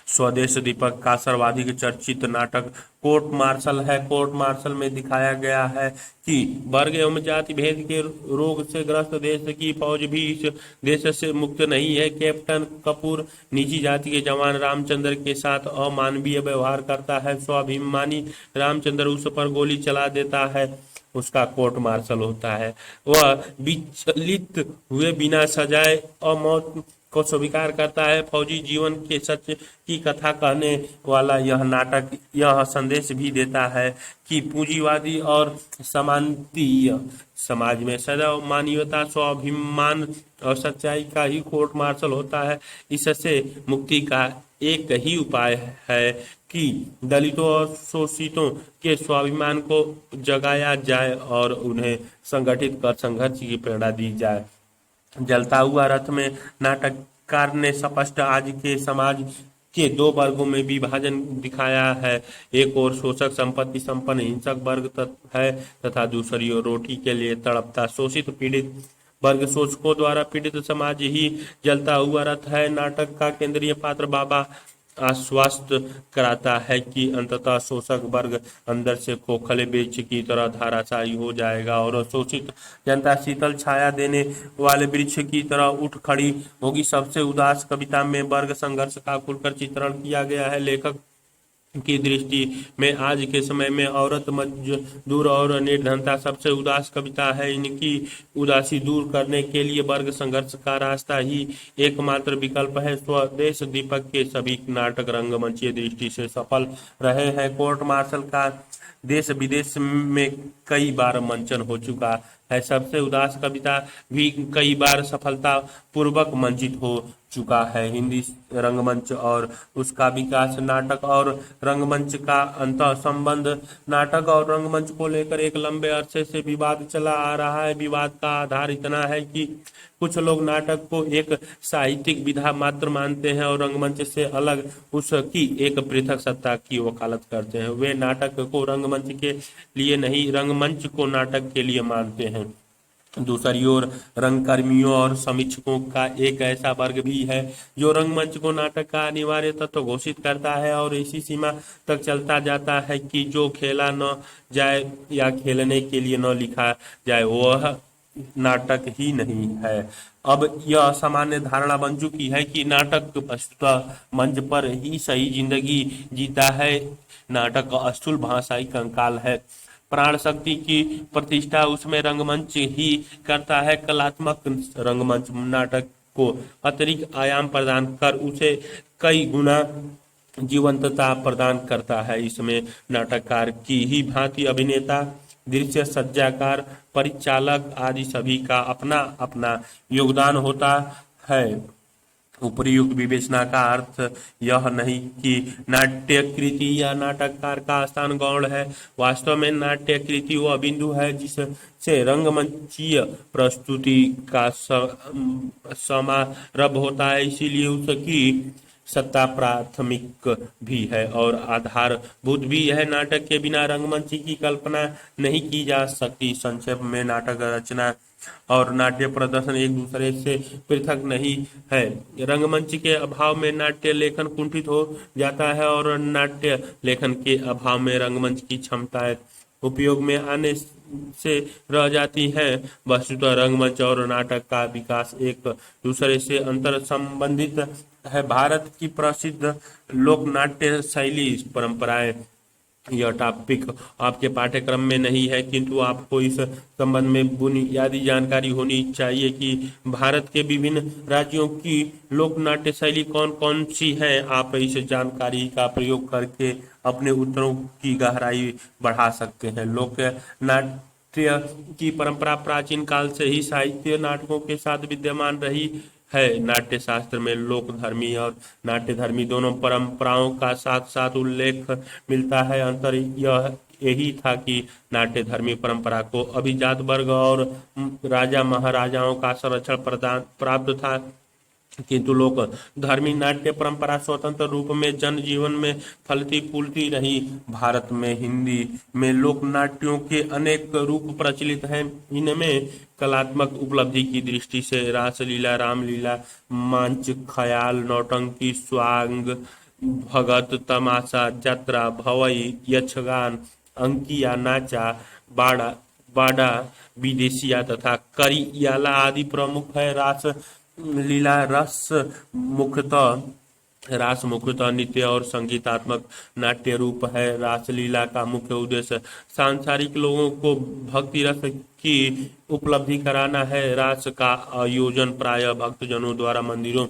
स्वदेश दीपक का सर्वाधिक चर्चित नाटक कोर्ट मार्शल है। कोर्ट मार्शल में दिखाया गया है कि वर्ग एवं जाति भेद के रोग से ग्रस्त देश की फौज भी इस देश से मुक्त नहीं है। कैप्टन कपूर निजी जाति के जवान रामचंद्र के साथ अमानवीय व्यवहार करता है। स्वाभिमानी रामचंद्र उस पर गोली चला देता है, उसका कोर्ट मार्शल होता है। वह विचलित हुए बिना सजाए और मौत को स्वीकार करता है। फौजी जीवन के सच की कथा कहने वाला यह नाटक यह संदेश भी देता है कि पूंजीवादी और समांतीय समाज में सदैव मानवीयता, स्वाभिमान और सच्चाई का ही कोर्ट मार्शल होता है। इससे मुक्ति का एक ही उपाय है कि दलितों और शोषितों के स्वाभिमान को जगाया जाए और उन्हें संगठित कर संघर्ष की प्रेरणा दी जाए। जलता हुआ रथ में नाटककार ने स्पष्ट आज के समाज के दो वर्गों में विभाजन दिखाया है। एक और शोषक संपत्ति संपन्न हिंसक वर्ग है तथा दूसरी ओर रोटी के लिए तड़पता शोषित पीड़ित वर्ग। शोषकों द्वारा पीड़ित समाज ही जलता हुआ रथ है। नाटक का केंद्रीय पात्र बाबा आश्वस्त कराता है कि अंततः शोषक वर्ग अंदर से खोखले वृक्ष की तरह धाराशायी हो जाएगा और शोषित जनता शीतल छाया देने वाले वृक्ष की तरह उठ खड़ी होगी। सबसे उदास कविता में वर्ग संघर्ष का खुलकर चित्रण किया गया है। लेखक की दृष्टि में आज के समय में औरत, मजदूर और निर्धनता सबसे उदास कविता है। इनकी उदासी दूर करने के लिए वर्ग संघर्ष का रास्ता ही एकमात्र विकल्प है। स्वदेश दीपक के सभी नाटक रंगमंचीय दृष्टि से सफल रहे हैं। कोर्ट मार्शल का देश विदेश में कई बार मंचन हो चुका है। सबसे उदास कविता भी कई बार सफलता पूर्वक मंचित हो चुका है। हिंदी रंगमंच और उसका विकास, नाटक और रंगमंच का अंतः संबंध। नाटक और रंगमंच को लेकर एक लंबे अरसे से विवाद चला आ रहा है। विवाद का आधार इतना है कि कुछ लोग नाटक को एक साहित्यिक विधा मात्र मानते हैं और रंगमंच से अलग उसकी एक पृथक सत्ता की वकालत करते हैं। वे नाटक को रंगमंच के लिए नहीं, रंगमंच को नाटक के लिए मानते हैं। दूसरी ओर रंगकर्मियों और समीक्षकों का एक ऐसा वर्ग भी है जो रंगमंच को नाटक का अनिवार्य तत्व घोषित करता है और इसी सीमा तक चलता जाता है कि जो खेला न जाए या खेलने के लिए न लिखा जाए वह नाटक ही नहीं है। अब यह सामान्य धारणा बन चुकी है कि नाटक वस्तुतः मंच पर ही सही जिंदगी जीता है। नाटक स्थूल भाषाई कंकाल है। प्राण शक्ति की प्रतिष्ठा उसमें रंगमंच ही करता है। कलात्मक रंगमंच नाटक को अतिरिक्त आयाम प्रदान कर उसे कई गुना जीवंतता प्रदान करता है। इसमें नाटककार की ही भांति अभिनेता, दृश्य सज्जाकार, परिचालक आदि सभी का अपना अपना योगदान होता है। उपर्युक्त विवेचना का अर्थ यह नहीं कि नाट्यकृति या नाटककार का स्थान गौण है। वास्तव में नाट्यकृति वह बिंदु है जिससे रंगमंचीय प्रस्तुति का समारंभ होता है। इसीलिए उसकी सत्ता प्राथमिक भी है और आधारभूत भी है। नाटक के बिना रंगमंच की कल्पना नहीं की जा सकती। संक्षेप में नाटक रचना और नाट्य प्रदर्शन एक दूसरे से पृथक नहीं है। रंगमंच के अभाव में नाट्य लेखन कुंठित हो जाता है और नाट्य लेखन के अभाव में रंगमंच की क्षमताएं उपयोग में आने से रह जाती है। वस्तुतः रंगमंच और नाटक का विकास एक दूसरे से अंतर संबंधित है। भारत की प्रसिद्ध लोक नाट्य शैली परंपराएं, यह टॉपिक आपके पाठ्यक्रम में नहीं है, किंतु आपको इस संबंध में बुनियादी जानकारी होनी चाहिए कि भारत के विभिन्न राज्यों की लोक नाट्य शैली कौन कौन सी है। आप इस जानकारी का प्रयोग करके अपने उत्तरों की गहराई बढ़ा सकते हैं। लोक नाट्य की परंपरा प्राचीन काल से ही साहित्य नाटकों के साथ विद्यमान रही है। नाट्य शास्त्र में लोक धर्मी और नाट्य धर्मी दोनों परंपराओं का साथ साथ उल्लेख मिलता है। अंतर यह यही था कि नाट्य धर्मी परंपरा को अभिजात वर्ग और राजा महाराजाओं का संरक्षण प्रदान प्राप्त था, किंतु लोक धर्मी नाट्य परंपरा स्वतंत्र रूप में जन जीवन में फलती फूलती रही। भारत में हिंदी में लोक नाट्यों के अनेक रूप प्रचलित हैं। इनमें कलात्मक उपलब्धि की दृष्टि से रासलीला, रामलीला, मंच, ख्याल, नौटंकी, स्वांग, भगत, तमाशा, जत्रा, भवई, यक्षगान, अंकिया, नाचा, बाड़ा बाड़ा, विदेशिया तथा करियाला आदि प्रमुख है। लीला रास मुख्यतः नृत्य और संगीतात्मक नाट्य रूप है। रासलीला का मुख्य उद्देश्य सांसारिक लोगों को भक्ति रस की उपलब्धि कराना है। रास का आयोजन प्रायः भक्तजनों द्वारा मंदिरों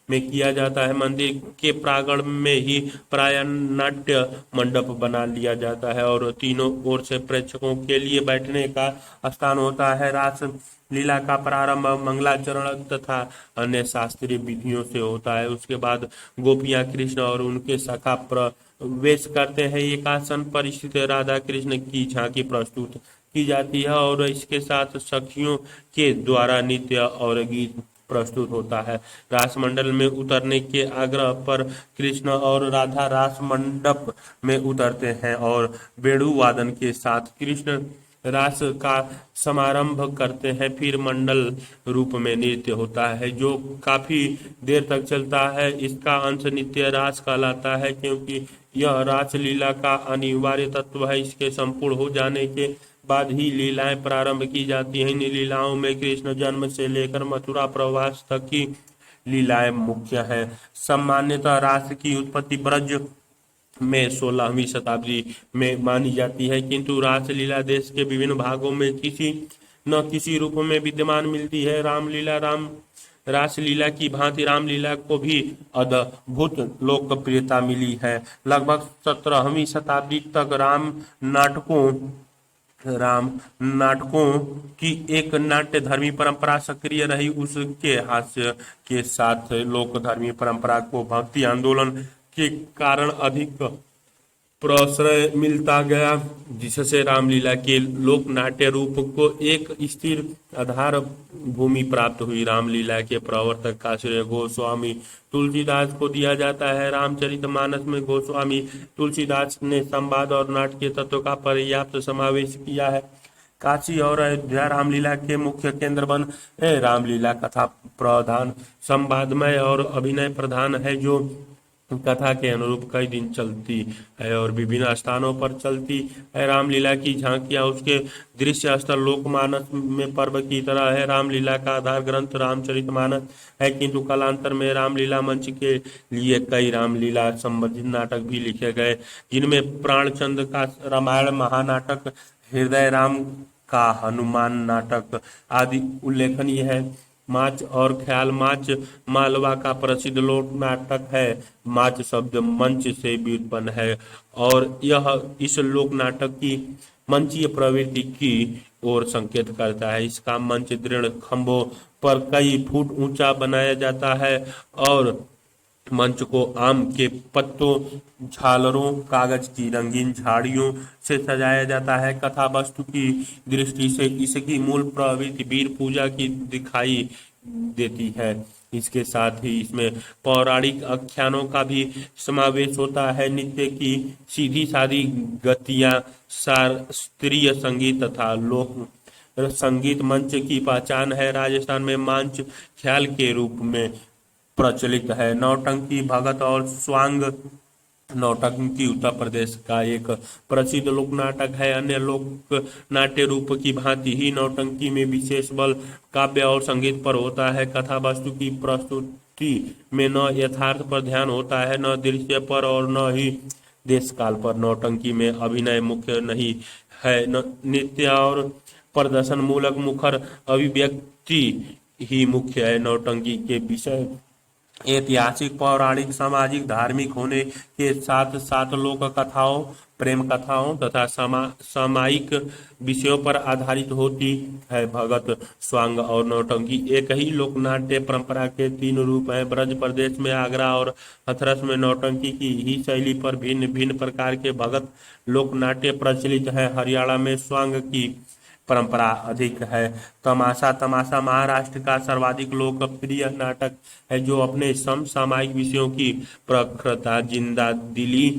में किया जाता है। मंदिर के प्रांगण में ही प्रायः नाट्य मंडप बना लिया जाता है और तीनों ओर से प्रेक्षकों के लिए बैठने का स्थान होता है। रास लीला का प्रारंभ मंगलाचरण तथा अन्य शास्त्रीय विधियों से होता है। उसके बाद गोपियां कृष्ण और उनके सखा प्रवेश करते हैं। एक आसन पर स्थित राधा कृष्ण की झांकी प्रस्तुत की जाती है और इसके साथ सखियों के द्वारा नृत्य और गीत प्रस्तुत होता है। रास मंडल में उतरने के आग्रह पर कृष्ण और राधा रास मंडप में उतरते हैं और वेणु वादन के साथ कृष्ण रास का समारंभ करते हैं। फिर मंडल रूप में नृत्य होता है जो काफी देर तक चलता है। इसका अंश नित्य रास कहलाता है क्योंकि यह रास लीला का अनिवार्य तत्व है। इसके संपूर्ण हो जाने के बाद ही लीलाएं प्रारंभ की जाती हैं। इन लीलाओं में कृष्ण जन्म से लेकर मथुरा प्रवास तक की लीलाएं मुख्य है। सामान्यतः रास की उत्पत्ति ब्रज में 16वीं शताब्दी में मानी जाती है, किंतु रासलीला देश के विभिन्न भागों में किसी न किसी रूप में विद्यमान मिलती है। रासलीला की भांति रामलीला को भी अद्भुत लोकप्रियता मिली है। लगभग 17वीं शताब्दी तक राम नाटकों की एक नाट्य धर्मी परंपरा सक्रिय रही। उसके हास्य के साथ लोक धर्मी परंपरा को भक्ति आंदोलन के कारण अधिक प्रश्रय मिलता गया, जिससे रामलीला के लोक नाट्य रूप को एक स्थिर आधार भूमि प्राप्त हुई। रामलीला के प्रवर्तक का श्रेय गोस्वामी तुलसीदास को दिया जाता है। रामचरितमानस में गोस्वामी तुलसीदास ने संवाद और नाट्य तत्व का पर्याप्त समावेश किया है। काशी और अयोध्या रामलीला के मुख्य केंद्र बने। रामलीला कथा प्रधान, संवादमय और अभिनय प्रधान है, जो कथा के अनुरूप कई दिन चलती है और विभिन्न स्थानों पर चलती है। रामलीला की झांकियां उसके दृश्य स्तर लोकमानस में पर्व की तरह है। रामलीला का आधार ग्रंथ रामचरितमानस है, किंतु कालांतर में रामलीला मंच के लिए कई रामलीला संबंधित नाटक भी लिखे गए, जिनमें प्राणचंद का रामायण महानाटक, हृदय राम का हनुमान नाटक आदि उल्लेखनीय है। माच और ख्याल। माच मालवा का प्रसिद्ध लोक नाटक है। माच शब्द मंच से व्युत्पन्न है और यह इस लोक नाटक की मंचीय प्रवृत्ति की ओर संकेत करता है। इसका मंच दृढ़ खंभों पर कई फुट ऊंचा बनाया जाता है और मंच को आम के पत्तों, झालरों, कागज की रंगीन झाड़ियों से सजाया जाता है। कथा वस्तु की दृष्टि से इसकी मूल प्रवृत्ति वीर पूजा की दिखाई देती है। इसके साथ ही इसमें पौराणिक आख्यानों का भी समावेश होता है। नृत्य की सीधी सादी गतियां, शास्त्रीय संगीत तथा लोक संगीत मंच की पहचान है। राजस्थान में मंच ख्याल के रूप में प्रचलित है। नौटंकी, भगत और स्वांग नौटंकी उत्तर प्रदेश का एक प्रसिद्ध लोक नाटक है। अन्य लोक नाट्य रूप की भांति ही नौटंकी में विशेष बल काव्य और संगीत पर होता है। कथा वस्तु की प्रस्तुति में न यथार्थ पर ध्यान होता है, न दृश्य पर और न ही देश काल पर। नौटंकी में अभिनय मुख्य नहीं है, नृत्य और प्रदर्शन मूलक मुखर अभिव्यक्ति ही मुख्य है। नौटंकी के विषय ऐतिहासिक, पौराणिक, सामाजिक, धार्मिक होने के साथ साथ लोक कथाओं, प्रेम कथाओं तथा सामायिक विषयों पर आधारित होती है। भगत, स्वांग और नौटंकी एक ही लोक नाट्य परंपरा के तीन रूप हैं। ब्रज प्रदेश में आगरा और हथरस में नौटंकी की ही शैली पर भिन्न भिन्न प्रकार के भगत लोक नाट्य प्रचलित है। हरियाणा में स्वांग की परंपरा अधिक है। तमाशा तमाशा महाराष्ट्र का सर्वाधिक लोकप्रिय नाटक है, जो अपने समसामयिक विषयों की प्रखरता, जिंदा दिली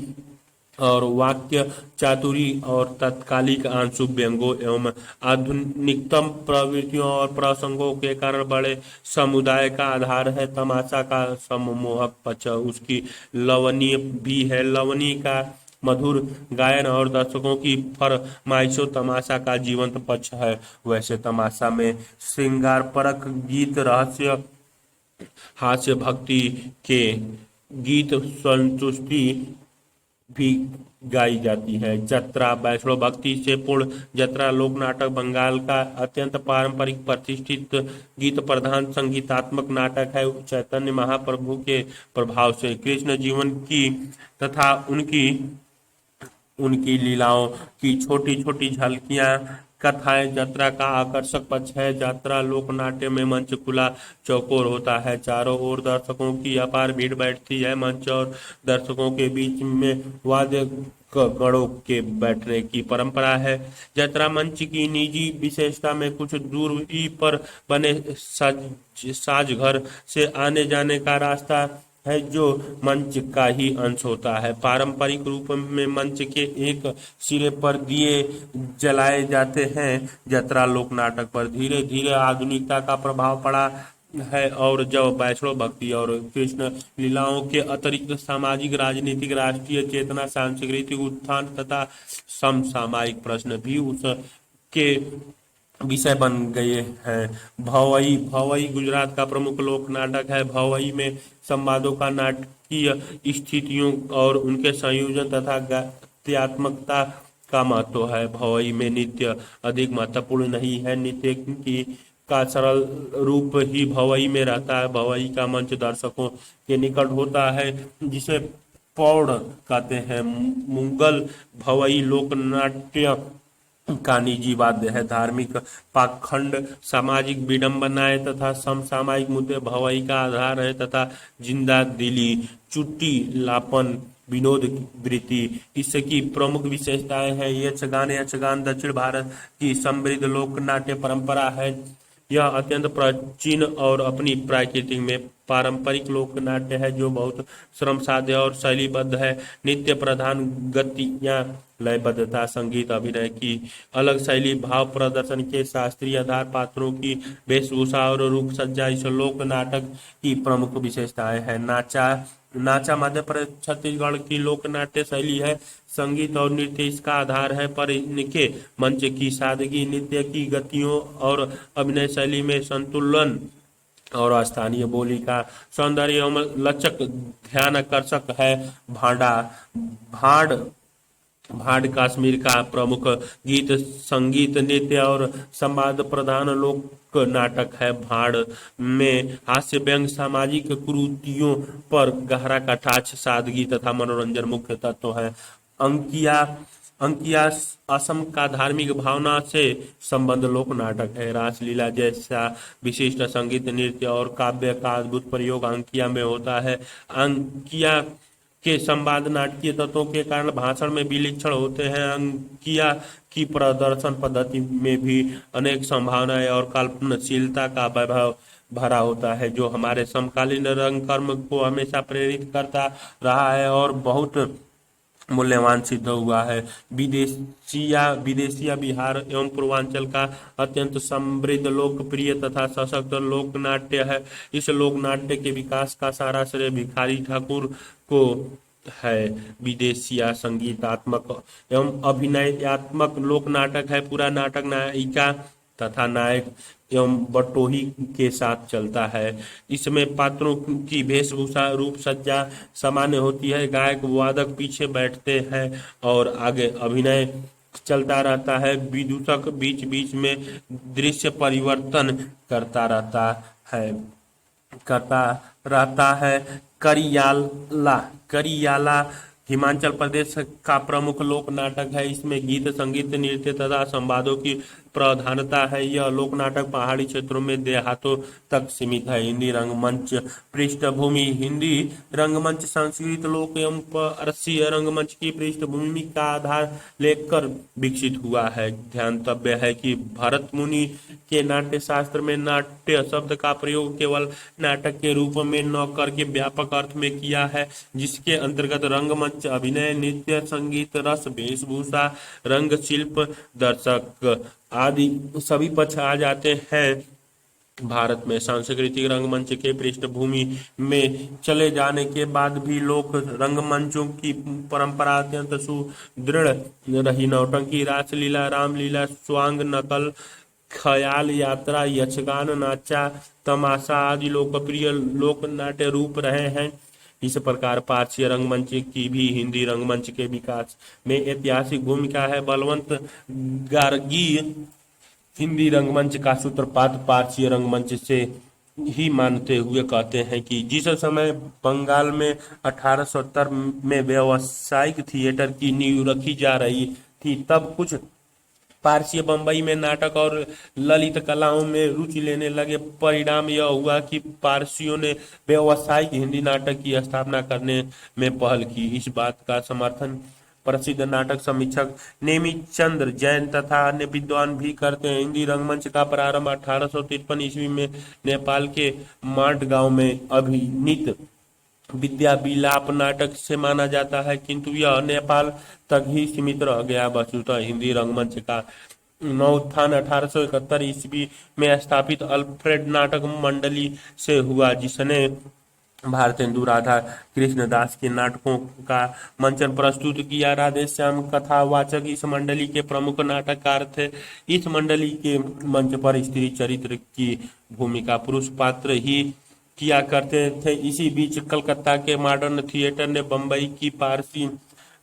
और वाक्य चातुरी और तत्कालिक आंसू व्यंगों एवं आधुनिकतम प्रवृत्तियों और प्रसंगों के कारण बड़े समुदाय का आधार है। तमाशा का सम्मोहक पक्ष उसकी लवनीय भी है। लवनी का मधुर गायन और दर्शकों की फरमाइशों तमाशा का जीवंत पक्ष है। वैसे तमाशा में श्रृंगारपरक गीत, रहस्य, हास्य, भक्ति के गीत, संतुष्टि भी गाई जाती है। जत्रा वैष्णव भक्ति से पूर्ण जत्रा लोक नाटक बंगाल का अत्यंत पारंपरिक प्रतिष्ठित गीत प्रधान संगीतात्मक नाटक है। चैतन्य महाप्रभु के प्रभाव से कृष्ण जीवन की तथा उनकी लीलाओं की छोटी छोटी झलकियां कथाएं जत्रा का आकर्षक पक्ष है। यात्रा लोक नाट्य में मंच खुला चौकोर होता है, चारों ओर दर्शकों की अपार भीड़ बैठती है। मंच और दर्शकों के बीच में वाद्य गणों के बैठने की परंपरा है। यात्रा मंच की निजी विशेषता में कुछ दूरी पर बने साज घर से आने जाने का रास्ता है, जो मंच का ही अंश होता है। पारंपरिक रूप में मंच के एक सिरे पर दिए जलाए जाते हैं। यात्रा लोक नाटक पर धीरे धीरे आधुनिकता का प्रभाव पड़ा है, और जब वैष्णव भक्ति और कृष्ण लीलाओं के अतिरिक्त सामाजिक, राजनीतिक, राष्ट्रीय चेतना, सांस्कृतिक उत्थान तथा समसामयिक प्रश्न भी उसके विषय बन गए हैं। भवई भवई गुजरात का प्रमुख लोक नाटक है। भवई में संवादों का नाटकीय स्थितियों और उनके संयोजन तथा गत्यात्मकता का महत्व है। भवई में नृत्य अधिक महत्वपूर्ण नहीं है, नृत्य की का सरल रूप ही भवई में रहता है। भवई का मंच दर्शकों के निकट होता है, जिसे पौड़ कहते हैं। मुगल भवई लोक नाट्य का निजी वाद्य है। धार्मिक पाखंड, सामाजिक विडंबनाएं तथा समसामयिक मुद्दे भवई का आधार है तथा जिंदा दिली, चुटीलापन, विनोद वृत्ति इसकी प्रमुख विशेषताएं हैं। यक्षगान दक्षिण भारत की समृद्ध लोक नाट्य परंपरा है। यह अत्यंत प्राचीन और अपनी प्रकृति में पारंपरिक लोक नाट्य है, जो बहुत श्रम साध्य और शैलीबद्ध है। नित्य प्रधान गतियां, लयबद्धता, संगीत, अभिनय की अलग शैली, भाव प्रदर्शन के शास्त्रीय आधार, पात्रों की वेशभूषा और रूप सज्जा इस लोक नाटक की प्रमुख विशेषताएं हैं। नाचा मध्य प्रदेश छत्तीसगढ़ की लोक नाट्य शैली है। संगीत और नृत्य इसका आधार है, पर इनके मंच की सादगी, नृत्य की गतियों और अभिनय शैली में संतुलन और स्थानीय बोली का सौंदर्य एवं लचक ध्यान आकर्षक है। भाड़ भाड़ कश्मीर का प्रमुख गीत, संगीत, नृत्य और संवाद प्रधान लोक नाटक है। भाड़ में हास्य, व्यंग, सामाजिक कुरीतियों पर गहरा कटाक्ष, सादगी तथा मनोरंजन मुख्य तत्व है। अंकिया असम का धार्मिक भावना से संबद्ध लोक नाटक है। रासलीला जैसा विशिष्ट संगीत, नृत्य और काव्य का अद्भुत प्रयोग अंकिया में होता है। अंकिया के संवाद नाटकीय तत्वों के कारण भाषण में विलक्षण होते हैं। अंकिया की प्रदर्शन पद्धति में भी अनेक संभावनाएं और कल्पनाशीलता का वैभव भरा होता है, जो हमारे समकालीन रंगकर्म को हमेशा प्रेरित करता रहा है और बहुत मूल्यवान सिद्ध हुआ है। विदेशिया बिहार एवं पूर्वांचल का अत्यंत समृद्ध, लोकप्रिय तथा सशक्त लोक नाट्य है। इस लोक नाट्य के विकास का सारा श्रेय भिखारी ठाकुर को है। विदेशिया संगीतात्मक एवं अभिनयात्मक लोक नाटक है। पूरा नाटक नायिका तथा नायक एवं बटोही के साथ चलता है। इसमें पात्रों की वेशभूषा रूप सज्जा सामान्य होती है। गायक वादक पीछे बैठते हैं और आगे अभिनय चलता रहता है। विदूषक बीच बीच में दृश्य परिवर्तन है करता रहता है। करियाला करियाला हिमाचल प्रदेश का प्रमुख लोक नाटक है। इसमें गीत संगीत नृत्य तथा संवादों की प्रधानता है। यह लोक नाटक पहाड़ी क्षेत्रों में देहातों तक सीमित है। हिंदी रंगमंच पृष्ठभूमि हिंदी रंगमंच संस्कृत लोक एवं पारसी रंगमंच की पृष्ठभूमि का आधार लेकर विकसित हुआ है। ध्यातव्य है कि भरत मुनि के नाट्य शास्त्र में नाट्य शब्द का प्रयोग केवल नाटक के रूप में न करके व्यापक अर्थ में किया है, जिसके अंतर्गत रंगमंच अभिनय नृत्य संगीत रस वेशभूषा रंग शिल्प दर्शक आदि सभी पक्ष आ जाते हैं। भारत में सांस्कृतिक रंगमंच के पृष्ठभूमि में चले जाने के बाद भी लोक रंगमंचों की परंपरा अत्यंत सुदृढ़ रही। नौटंकी रासलीला रामलीला स्वांग नकल ख्याल यात्रा यक्षगान नाचा तमाशा आदि लोकप्रिय लोक नाट्य रूप रहे हैं। इस प्रकार पारसी रंगमंच की भी हिंदी रंगमंच के विकास में ऐतिहासिक भूमिका है। बलवंत गार्गी हिंदी रंगमंच का सूत्रपात पारसी रंगमंच से ही मानते हुए कहते हैं कि जिस समय बंगाल में 1870 में व्यावसायिक थिएटर की नींव रखी जा रही थी, तब कुछ पारसी बम्बई में नाटक और ललित कलाओं में रुचि लेने लगे। परिणाम यह हुआ कि पारसियों ने व्यावसायिक हिंदी नाटक की स्थापना करने में पहल की। इस बात का समर्थन प्रसिद्ध नाटक समीक्षक नेमिचंद्र जैन तथा अन्य विद्वान भी करते हैं। हिंदी रंगमंच का प्रारंभ 1853 ईस्वी में नेपाल के माट गांव में अभिनीत विद्या विलाप नाटक से माना जाता है, किंतु यह नेपाल तक ही सीमित रह गया। वस्तुतः हिंदी रंगमंच का नवोत्थान 1871 ईस्वी में स्थापित अल्फ्रेड नाटक मंडली से हुआ, जिसने भारतेंदु राधा कृष्णदास के नाटकों का मंचन प्रस्तुत किया। राधेश्याम कथावाचक इस मंडली के प्रमुख नाटककार थे। इस मंडली के मंच पर स्त्री चरित्र की भूमिका पुरुष पात्र ही किया करते थे। इसी बीच कलकत्ता के मॉडर्न थिएटर ने बम्बई की पारसी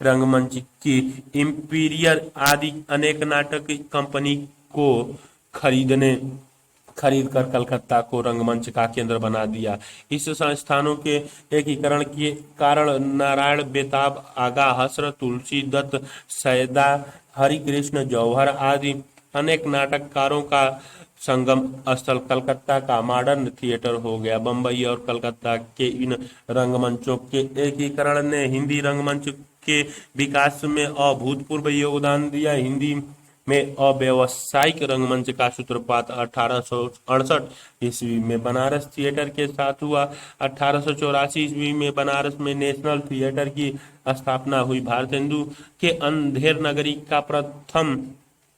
रंगमंच की इंपीरियल आदि अनेक नाटक कंपनी को खरीद कर कलकत्ता को रंगमंच का केंद्र बना दिया। इस संस्थानों के एकीकरण के कारण नारायण बेताब आगा हसर तुलसी दत्त सैदा हरिकृष्ण जौहर आदि अनेक नाटककारों का संगम स्थल कलकत्ता का मॉडर्न थिएटर हो गया। बम्बई और कलकत्ता के इन रंगमंचों के एकीकरण ने हिंदी रंगमंच के विकास में अभूतपूर्व योगदान दिया। हिंदी में अव्यावसायिक रंगमंच का सूत्रपात 1868 ईस्वी में बनारस थिएटर के साथ हुआ। 1884 ईस्वी में बनारस में नेशनल थिएटर की स्थापना हुई। भारतेंदु के अंधेर नगरी का प्रथम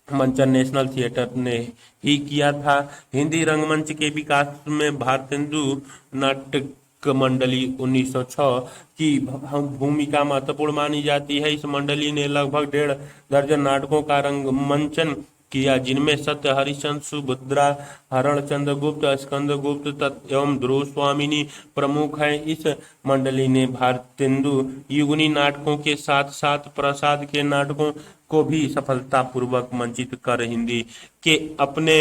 मंचन नेशनल थिएटर ने ही किया था। हिंदी रंगमंच के विकास में भारतेंदु नाटक मंडली 1906 की भूमिका महत्वपूर्ण मानी जाती है। इस मंडली ने लगभग 1.5 दर्जन नाटकों का रंगमंचन किया, जिनमें सत्य हरिश्चंद्र सुभद्रा हरण चंद्रगुप्त स्कंदगुप्त एवं ध्रुव स्वामिनी प्रमुख हैं। इस मंडली ने भारतेंदु युगनी नाटकों के साथ साथ प्रसाद के नाटकों को भी सफलतापूर्वक मंचित कर हिंदी के अपने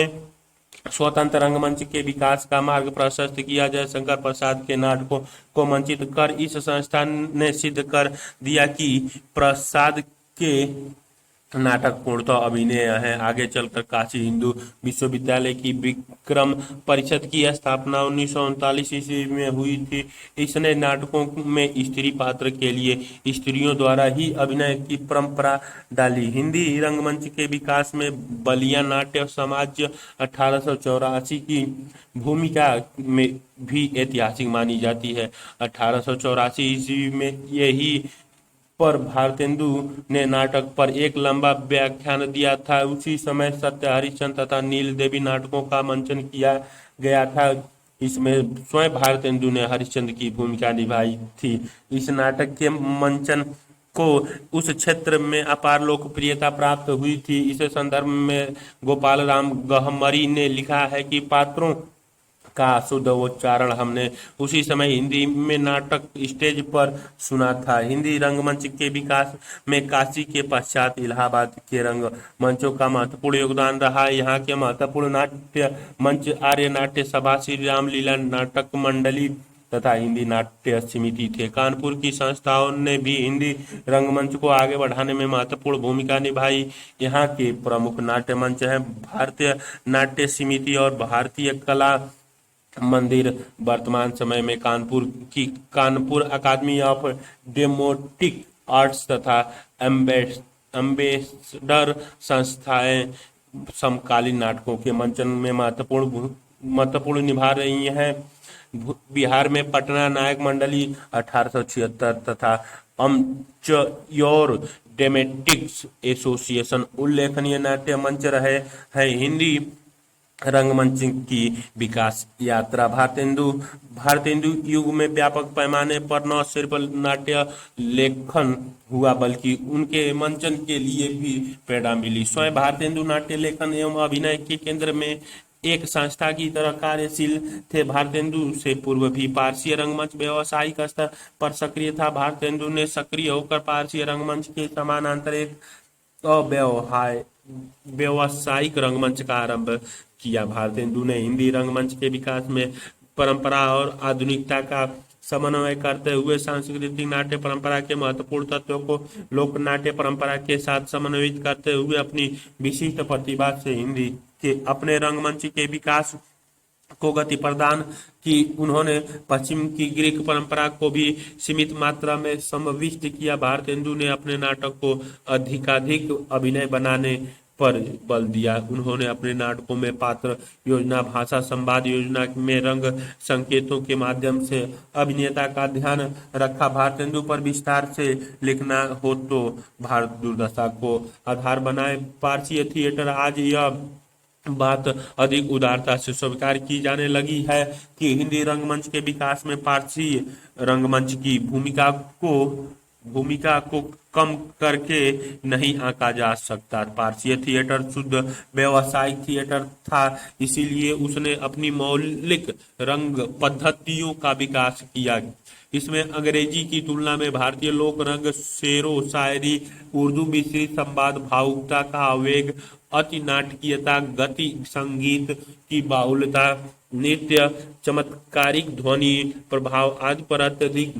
स्वतंत्र रंगमंच के विकास का मार्ग प्रशस्त किया। जयशंकर प्रसाद के नाटकों को मंचित कर इस संस्थान ने सिद्ध कर दिया कि प्रसाद के नाटक पूर्णतः अभिनय है। आगे चलकर काशी हिंदू विश्वविद्यालय की विक्रम परिषद की स्थापना 1939 ईस्वी में हुई थी। इसने नाटकों में स्त्री पात्र के लिए स्त्रियों द्वारा ही अभिनय की परंपरा डाली। हिंदी रंगमंच के विकास में बलिया नाट्य समाज 1884 की भूमिका में भी ऐतिहासिक मानी जाती है। 1884 ईस्वी में यही पर भारतेंदु ने नाटक पर एक लंबा व्याख्यान दिया था। उसी समय सत्य हरिश्चंद्र तथा नील देवी नाटकों का मंचन किया गया था। इसमें स्वयं भारतेंदु ने हरिश्चंद्र की भूमिका निभाई थी। इस नाटक के मंचन को उस क्षेत्र में अपार लोकप्रियता प्राप्त हुई थी। इस संदर्भ में गोपाल राम गहमरी ने लिखा है कि पात्रों का शुद्ध उच्चारण हमने उसी समय हिंदी में नाटक स्टेज पर सुना था। हिंदी रंगमंच के विकास में काशी के पश्चात इलाहाबाद के रंग मंचों का महत्वपूर्ण योगदान रहा। यहाँ के महत्वपूर्ण नाट्य मंच आर्य नाट्य सभा, श्री रामलीला नाटक मंडली तथा हिंदी नाट्य समिति थे। कानपुर की संस्थाओं ने भी हिंदी रंगमंच को आगे बढ़ाने में महत्वपूर्ण भूमिका निभाई। यहाँ के प्रमुख नाट्य मंच हैं भारतीय नाट्य समिति और भारतीय कला मंदिर। वर्तमान समय में कानपुर अकादमी ऑफ डेमोक्रेटिक आर्ट्स तथा एम्बेसडर संस्थाएं समकालीन नाटकों के मंचन में महत्वपूर्ण निभा रही हैं। बिहार में पटना नायक मंडली 1876 तथा अमच्योर ड्रामेटिक्स एसोसिएशन उल्लेखनीय नाट्य मंच रहे हैं। हिंदी रंगमंच की विकास यात्रा भारतेंदु युग में व्यापक पैमाने पर न सिर्फ नाट्य लेखन हुआ बल्कि उनके मंचन के लिए भी प्रेरणा मिली। स्वयं भारतेंदु नाट्य लेखन एवं अभिनय के केंद्र में एक संस्था की तरह कार्यशील थे। भारतेंदु से पूर्व भी पारसी रंगमंच व्यावसायिक स्तर पर सक्रिय था। भारतेंदु ने सक्रिय होकर पारसी रंगमंच के समानांतर एक व्यावसायिक रंगमंच का आरंभ किया। भारतेंदु ने हिंदी रंगमंच के विकास में परंपरा और आधुनिकता का समन्वय करते हुए सांस्कृतिक नाट्य परंपरा के महत्वपूर्ण तत्वों को लोक नाट्य परंपरा के साथ समन्वित करते हुए अपनी विशिष्ट प्रतिभा से हिंदी के अपने रंगमंच के विकास को गति प्रदान की। उन्होंने पश्चिम की ग्रीक परंपरा को भी सीमित मात्रा में समाविष्ट किया। भारतेंदु ने अपने नाटक को अधिकाधिक अभिनय बनाने पर बल दिया। उन्होंने अपने नाटकों में पात्र योजना, भाषा, संवाद योजना में रंग संकेतों के माध्यम से अभिनेता का ध्यान रखा। भारतेंदु पर विस्तार से लिखना हो तो भारत दुर्दशा को आधार बनाए पारसी थिएटर। आज यह बात अधिक उदारता से स्वीकार की जाने लगी है कि हिंदी रंगमंच के विकास में पारसी रंगमंच की भूमिका को कम करके नहीं आंका जा सकता। पारसी थिएटर शुद्ध व्यावसायिक थिएटर था, इसीलिए उसने अपनी मौलिक रंग पद्धतियों का विकास किया। इसमें अंग्रेजी की तुलना में भारतीय लोक रंग, शेरो शायरी, उर्दू मिश्रित संवाद, भावुकता का आवेग, अति नाटकीयता, गति, संगीत की बाहुल्यता, नृत्य, चमत्कारिक ध्वनि प्रभाव आदि पर अत्यधिक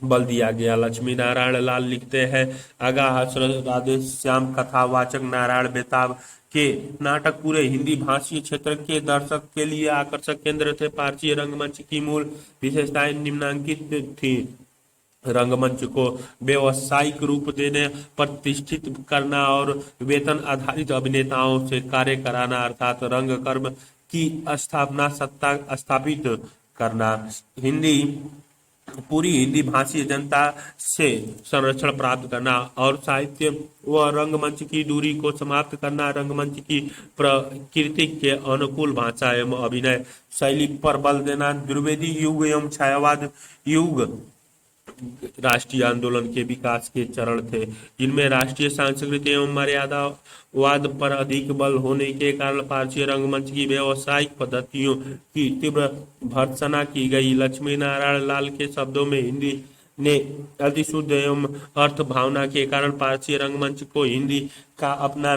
बल दिया गया। लक्ष्मी नारायण लाल लिखते हैं, आगा हसरत राधे श्याम कथावाचक नारायण बेताब के नाटक पूरे हिंदी भाषी क्षेत्र के दर्शक के लिए आकर्षक केंद्र थे। पारसी रंगमंच की मूल विशेषताएं निम्नलिखित थी। रंगमंच को व्यावसायिक रूप देने, प्रतिष्ठित करना और वेतन आधारित अभिनेताओं से कार्य कराना अर्थात रंगकर्म की सत्ता स्थापित करना। पूरी हिंदी भाषी जनता से संरक्षण प्राप्त करना और साहित्य व रंगमंच की दूरी को समाप्त करना। रंगमंच की प्रकृति के अनुकूल भाषा एवं अभिनय शैली पर बल देना। द्विवेदी युग एवं छायावाद युग राष्ट्रीय आंदोलन के विकास के चरण थे, जिनमें राष्ट्रीय सांस्कृतिक एवं मर्यादावाद पर अधिक बल होने के कारण पारसी रंगमंच की व्यावसायिक पद्धतियों की तीव्र भर्त्सना की गई। लक्ष्मी नारायण लाल के शब्दों में, हिंदी ने अतिशुद्ध एवं अर्थ भावना के कारण पारसी रंगमंच को हिंदी का अपना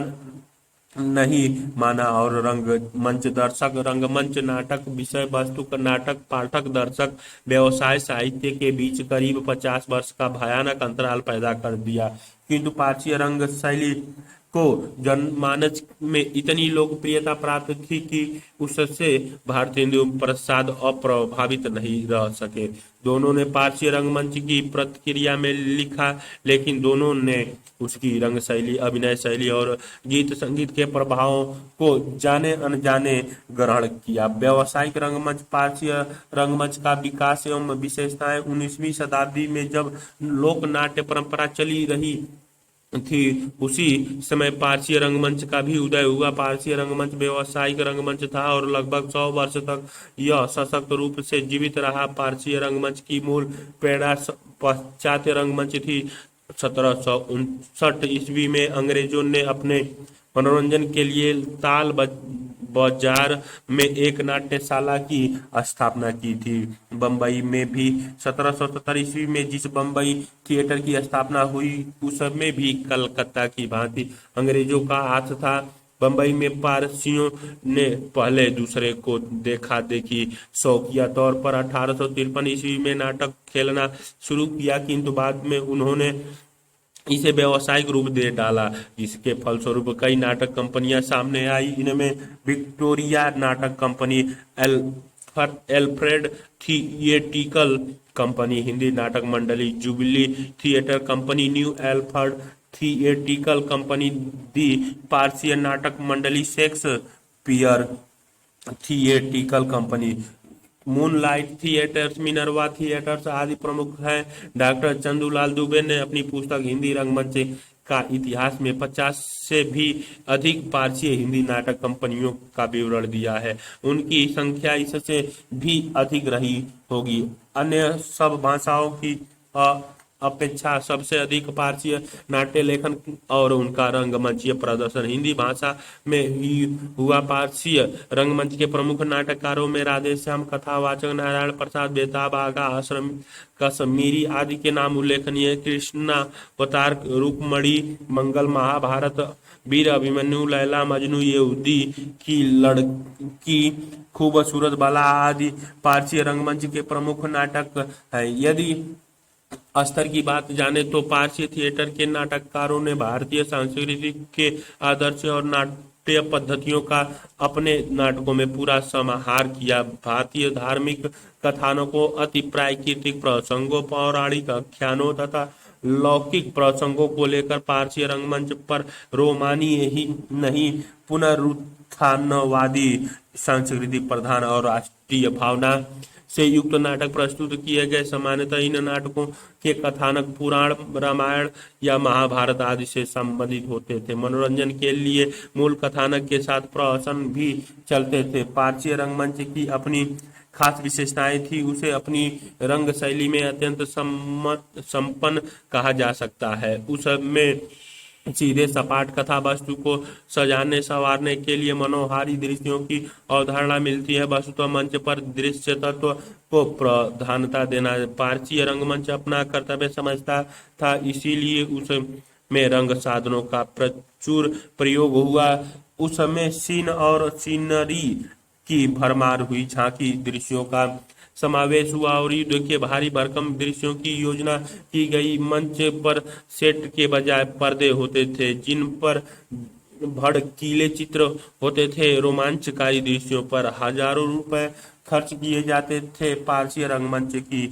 नहीं माना और रंगमंच दर्शक, रंगमंच नाटक विषय वस्तु का नाटक पाठक दर्शक व्यवसाय साहित्य के बीच करीब 50 वर्ष का भयानक अंतराल पैदा कर दिया। किंतु पारसी रंग शैली को जनमानस में इतनी लोकप्रियता प्राप्त थी कि उससे भारतेंदु प्रसाद अप्रभावित नहीं रह सके। दोनों ने पारसी रंगमंच की प्रतिक्रिया में लिखा, लेकिन दोनों ने उसकी रंग शैली, अभिनय शैली और गीत संगीत के प्रभावों को जाने अनजाने ग्रहण किया। व्यावसायिक रंगमंच, पारसी रंगमंच का विकास एवं विशेषताएं 19वीं शताब्दी में जब लोक नाट्य परंपरा चली रही थी। उसी समय पारसी रंगमंच का भी उदय हुआ। पारसी रंगमंच व्यावसायिक रंगमंच था और लगभग 100 वर्ष तक यह सशक्त रूप से जीवित रहा। पारसी रंगमंच की मूल प्रेरणा पाश्चात्य रंगमंच थी। 1759 में अंग्रेजों ने अपने मनोरंजन के लिए ताल बाजार में एक नाट्यशाला की स्थापना की थी। बम्बई में भी 1770 में जिस बम्बई थिएटर की स्थापना हुई उसमें भी कलकत्ता की भांति अंग्रेजों का हाथ था। बम्बई में पारसियों ने पहले दूसरे को देखा देखी शौकिया तौर पर 1853 में नाटक खेलना शुरू किया, किंतु बाद में उन्होंने इसे व्यावसायिक रूप दे डाला। इसके फलस्वरूप कई नाटक कंपनियां सामने आई। इनमें विक्टोरिया नाटक company, Alfred theatrical company, Hindi नाटक मंडली, jubilee theatre company, new Alfred theatrical company, the पार्सियन नाटक मंडली, Shakespeare theatrical company, moonlight theatres, Minerva theatres आदि प्रमुख हैं। डॉक्टर चंदूलाल दुबे ने अपनी पुस्तक हिंदी रंगमंच का इतिहास में 50 से भी अधिक पारसी हिंदी नाटक कंपनियों का विवरण दिया है। उनकी संख्या इससे भी अधिक रही होगी। अन्य सब भाषाओं की अपेक्षा सबसे अधिक पारसी नाट्य लेखन और उनका रंगमंचीय प्रदर्शन हिंदी भाषा में ही हुआ। पारसी रंगमंच के प्रमुख नाटककारों में राधेश्याम, कथावाचक, नारायण प्रसाद, बेताब आगा, आश्रम कश्मीरी आदि के नाम उल्लेखनीय। कृष्णावतार, रुक्मणी, मंगल, महाभारत, वीर अभिमन्यु, लैला मजनू, यहूदी की लड़की, खूबसूरत बाला आदि पारसी रंगमंच के प्रमुख नाटक है। यदि स्तर की बात जाने तो पारसी थिएटर के नाटककारों ने भारतीय संस्कृति के आदर्श और नाट्य पद्धतियों का अपने नाटकों में पूरा समाहार किया। भारतीय धार्मिक कथानकों, अति प्राकृतिक प्रसंगों, पौराणिक आख्यानों तथा लौकिक प्रसंगों को लेकर पारसी रंगमंच पर रोमानी ही नहीं, पुनरुत्थानवादी, संस्कृति प्रधान और राष्ट्रीय भावना से युक्त नाटक प्रस्तुत किए गए। सामान्यतः इन नाटकों के कथानक पुराण, रामायण या महाभारत आदि से संबंधित होते थे। मनोरंजन के लिए मूल कथानक के साथ प्रहसन भी चलते थे। पारसी रंगमंच की अपनी खास विशेषताएं थी। उसे अपनी रंग शैली में अत्यंत संपन्न कहा जा सकता है। उसमें सीधे सपाट कथा वस्तु को सजाने संवारने के लिए मनोहारी दृश्यों की अवधारणा मिलती है। वस्तुतः मंच पर दृश्य तत्व को प्रधानता देना पारसी रंगमंच अपना कर्तव्य समझता था, इसीलिए उसमें रंग साधनों का प्रचुर प्रयोग हुआ। उसमें सीन और सीनरी की भरमार हुई, झांकी दृश्यों का समावेश हुआ और युद्ध के भारी भरकम दृश्यों की योजना की गई। मंच पर सेट के बजाय पर्दे होते थे जिन पर भड़कीले चित्र होते थे। रोमांचकारी दृश्यों पर हजारों रुपए खर्च किए जाते थे। पारसी रंगमंच की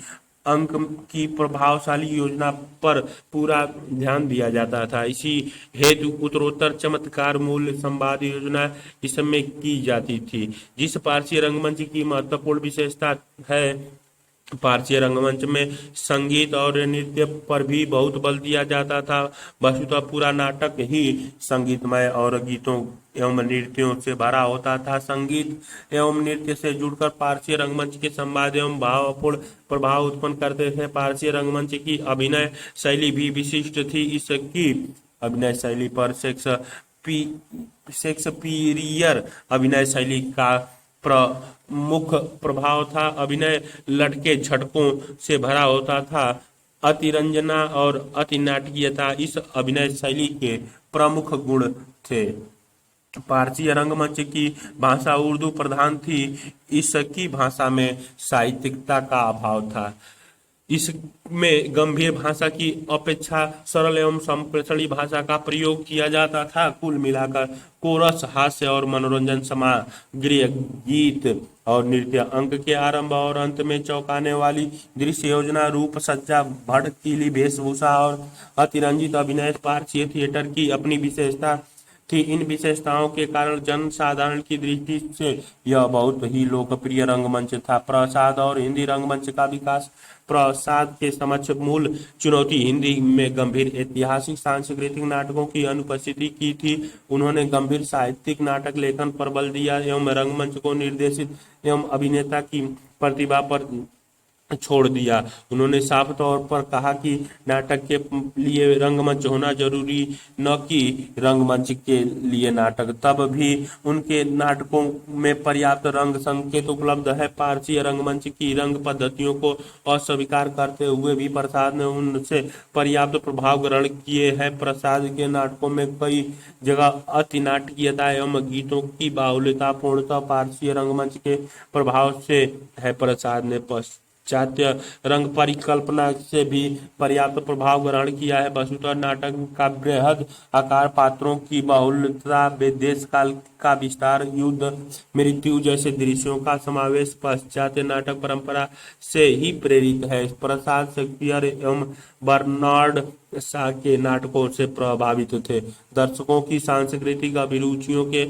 अंक की प्रभावशाली योजना पर पूरा ध्यान दिया जाता था। इसी हेतु उत्तरोत्तर चमत्कार मूल्य संवाद योजना इसमें की जाती थी। जिस पारसी रंगमंच की महत्वपूर्ण विशेषता है, पारसी रंगमंच में संगीत और नृत्य पर भी बहुत बल दिया जाता था। वस्तुतः पूरा नाटक ही संगीतमय और गीतों एवं नृत्यों से भरा होता था। संगीत एवं नृत्य से जुड़कर पारसी रंगमंच के संवाद एवं भावपूर्ण प्रभाव उत्पन्न करते थे। पारसी रंगमंच की अभिनय शैली भी विशिष्ट थी। इसकी अभिनय शैली पर शेक्सपियर अभिनय शैली का प्रमुख प्रभाव था। अभिनय लटके झटकों से भरा होता था। अतिरंजना और अति नाटकीयता इस अभिनय शैली के प्रमुख गुण थे। पारसी रंगमंच की भाषा उर्दू प्रधान थी। इसकी भाषा में साहित्यिकता का अभाव था। इसमें गंभीर भाषा की अपेक्षा सरल एवं संप्रेषणी भाषा का प्रयोग किया जाता था। कुल मिलाकर कोरस, हास्य और मनोरंजन सामग्री, गीत और नृत्य, अंक के आरंभ और अंत में चौंकाने वाली दृश्य योजना, रूप सज्जा, भड़कीली वेशभूषा और अतिरंजित अभिनय पारसी थिएटर की अपनी विशेषता थी। इन विशेषताओं के कारण जनसाधारण की दृष्टि से यह बहुत ही लोकप्रिय रंगमंच था। प्रसाद और हिंदी रंगमंच का विकास। प्रसाद के समक्ष मूल चुनौती हिंदी में गंभीर ऐतिहासिक सांस्कृतिक नाटकों की अनुपस्थिति की थी। उन्होंने गंभीर साहित्यिक नाटक लेखन पर बल दिया एवं रंगमंच को निर्देशित एवं अभिनेता की प्रतिभा पर छोड़ दिया। उन्होंने साफ तौर पर कहा कि नाटक के लिए रंगमंच होना जरूरी, न कि रंगमंच के लिए नाटक। तब भी उनके नाटकों में पर्याप्त रंग संकेत उपलब्ध है। पारसी रंगमंच की रंग पद्धतियों को अस्वीकार करते हुए भी प्रसाद ने उनसे पर्याप्त प्रभाव ग्रहण किए हैं। प्रसाद के नाटकों में कई जगह अति नाटकीयता एवं गीतों की बाहुल्यता पूर्णतः पारसी रंगमंच के प्रभाव से है। प्रसाद ने पाश्चात्य रंग परिकल्पना से भी पर्याप्त प्रभाव ग्रहण किया है। वस्तुतः नाटक का बृहद आकार, पात्रों की बहुलता, देश काल का विस्तार, युद्ध मृत्यु जैसे दृश्यों का समावेश पाश्चात्य नाटक परंपरा से ही प्रेरित है। प्रसाद शेक्सपियर एवं बर्नार्ड शॉ के नाटकों से प्रभावित थे। दर्शकों की सांस्कृतिक अभिरुचियों के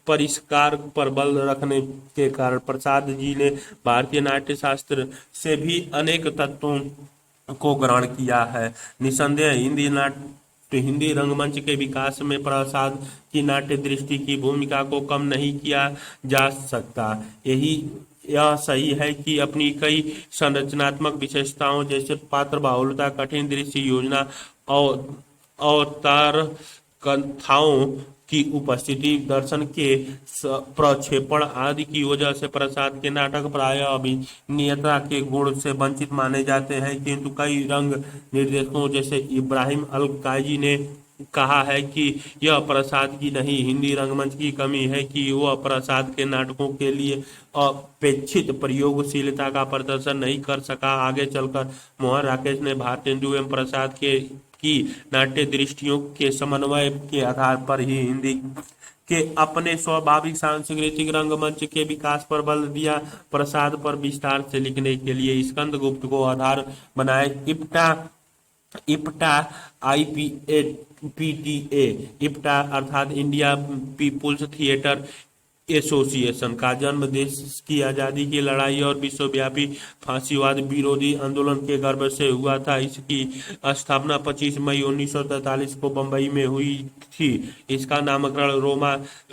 परिष्कार पर बल रखने के कारण प्रसाद जी ने भारतीय नाट्य शास्त्र से भी अनेक तत्वों को ग्रहण किया है। निसंदेह हिंदी रंगमंच के विकास में प्रसाद की नाट्य दृष्टि की भूमिका को कम नहीं किया जा सकता। यह सही है कि अपनी कई संरचनात्मक विशेषताओं जैसे पात्र बाहुल्यता, कठिन दृश्य योजना और अवतार कथाओं की उपस्थिति, दर्शन के प्रक्षेपण आदि की वजह से प्रसाद के नाटक प्रायः अभिनेता के गुण से वंचित माने जाते हैं। किंतु कई रंग निर्देशकों जैसे इब्राहिम अल काजी ने कहा है कि यह प्रसाद की नहीं, हिंदी रंगमंच की कमी है कि वह प्रसाद के नाटकों के लिए अपेक्षित प्रयोगशीलता का प्रदर्शन नहीं कर सका। आगे चलकर मोहन राकेश ने भारतेंदु एवं प्रसाद की नाट्य दृष्टियों के समन्वय के आधार पर ही हिंदी के अपने स्वाभाविक सांस्कृतिक रंगमंच के विकास पर बल दिया। प्रसाद पर विस्तार से लिखने के लिए स्कंदगुप्त को आधार बनाए। इप्टा IPTA इप्टा अर्थात इंडिया पीपुल्स थिएटर एसोसिएशन का जन्म देश की आज़ादी की लड़ाई और विश्वव्यापी फांसीवाद विरोधी आंदोलन के गर्भ से हुआ था। इसकी स्थापना 25 मई 1943 को बंबई में हुई थी। इसका नामकरण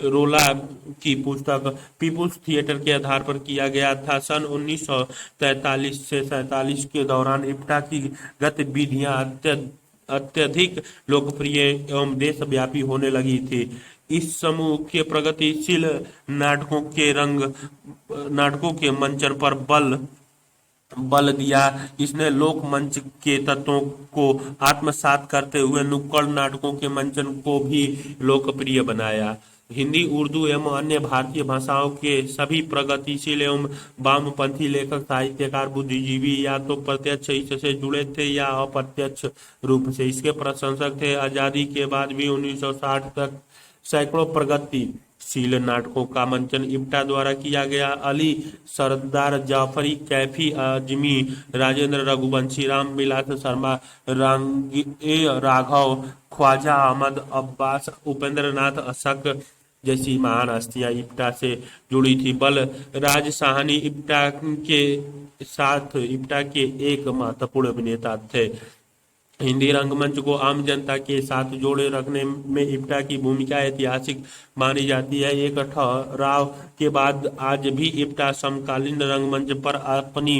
रोला की पुस्तक पीपुल्स थिएटर के आधार पर किया गया था। सन 1943 से 47 के दौरान इप्टा की गतिविधियां अत्यधिक लोकप्रिय एवं देशव्यापी होने लगी थी। इस समूह के प्रगतिशील नाटकों के मंचन पर बल दिया। इसने लोक मंच के तत्वों को आत्मसात करते हुए नुक्कड़ नाटकों के मंचन को भी लोकप्रिय बनाया। हिंदी, उर्दू एवं अन्य भारतीय भाषाओं के सभी प्रगतिशील एवं वामपंथी लेखक, साहित्यकार, बुद्धिजीवी या तो प्रत्यक्ष इससे जुड़े थे या अप्रत्यक्ष रूप से इसके प्रशंसक थे। आजादी के बाद भी 1960 तक सैकड़ों प्रगतिशील नाटकों का मंचन इप्टा द्वारा किया गया। अली, सरदार जाफरी, कैफी आजमी, राजेंद्र रघुवंशी, राम विलास शर्मा, राघव, ख्वाजा अहमद अब्बास, उपेंद्र नाथ अशक जैसी महान हस्तियां इप्टा से जुड़ी थी। बलराज साहनी इप्टा के एक महत्वपूर्ण अभिनेता थे। हिंदी रंगमंच को आम जनता के साथ जोड़े रखने में इप्टा की भूमिका ऐतिहासिक मानी जाती है। एक ठहराव के बाद आज भी इप्टा समकालीन रंगमंच पर अपनी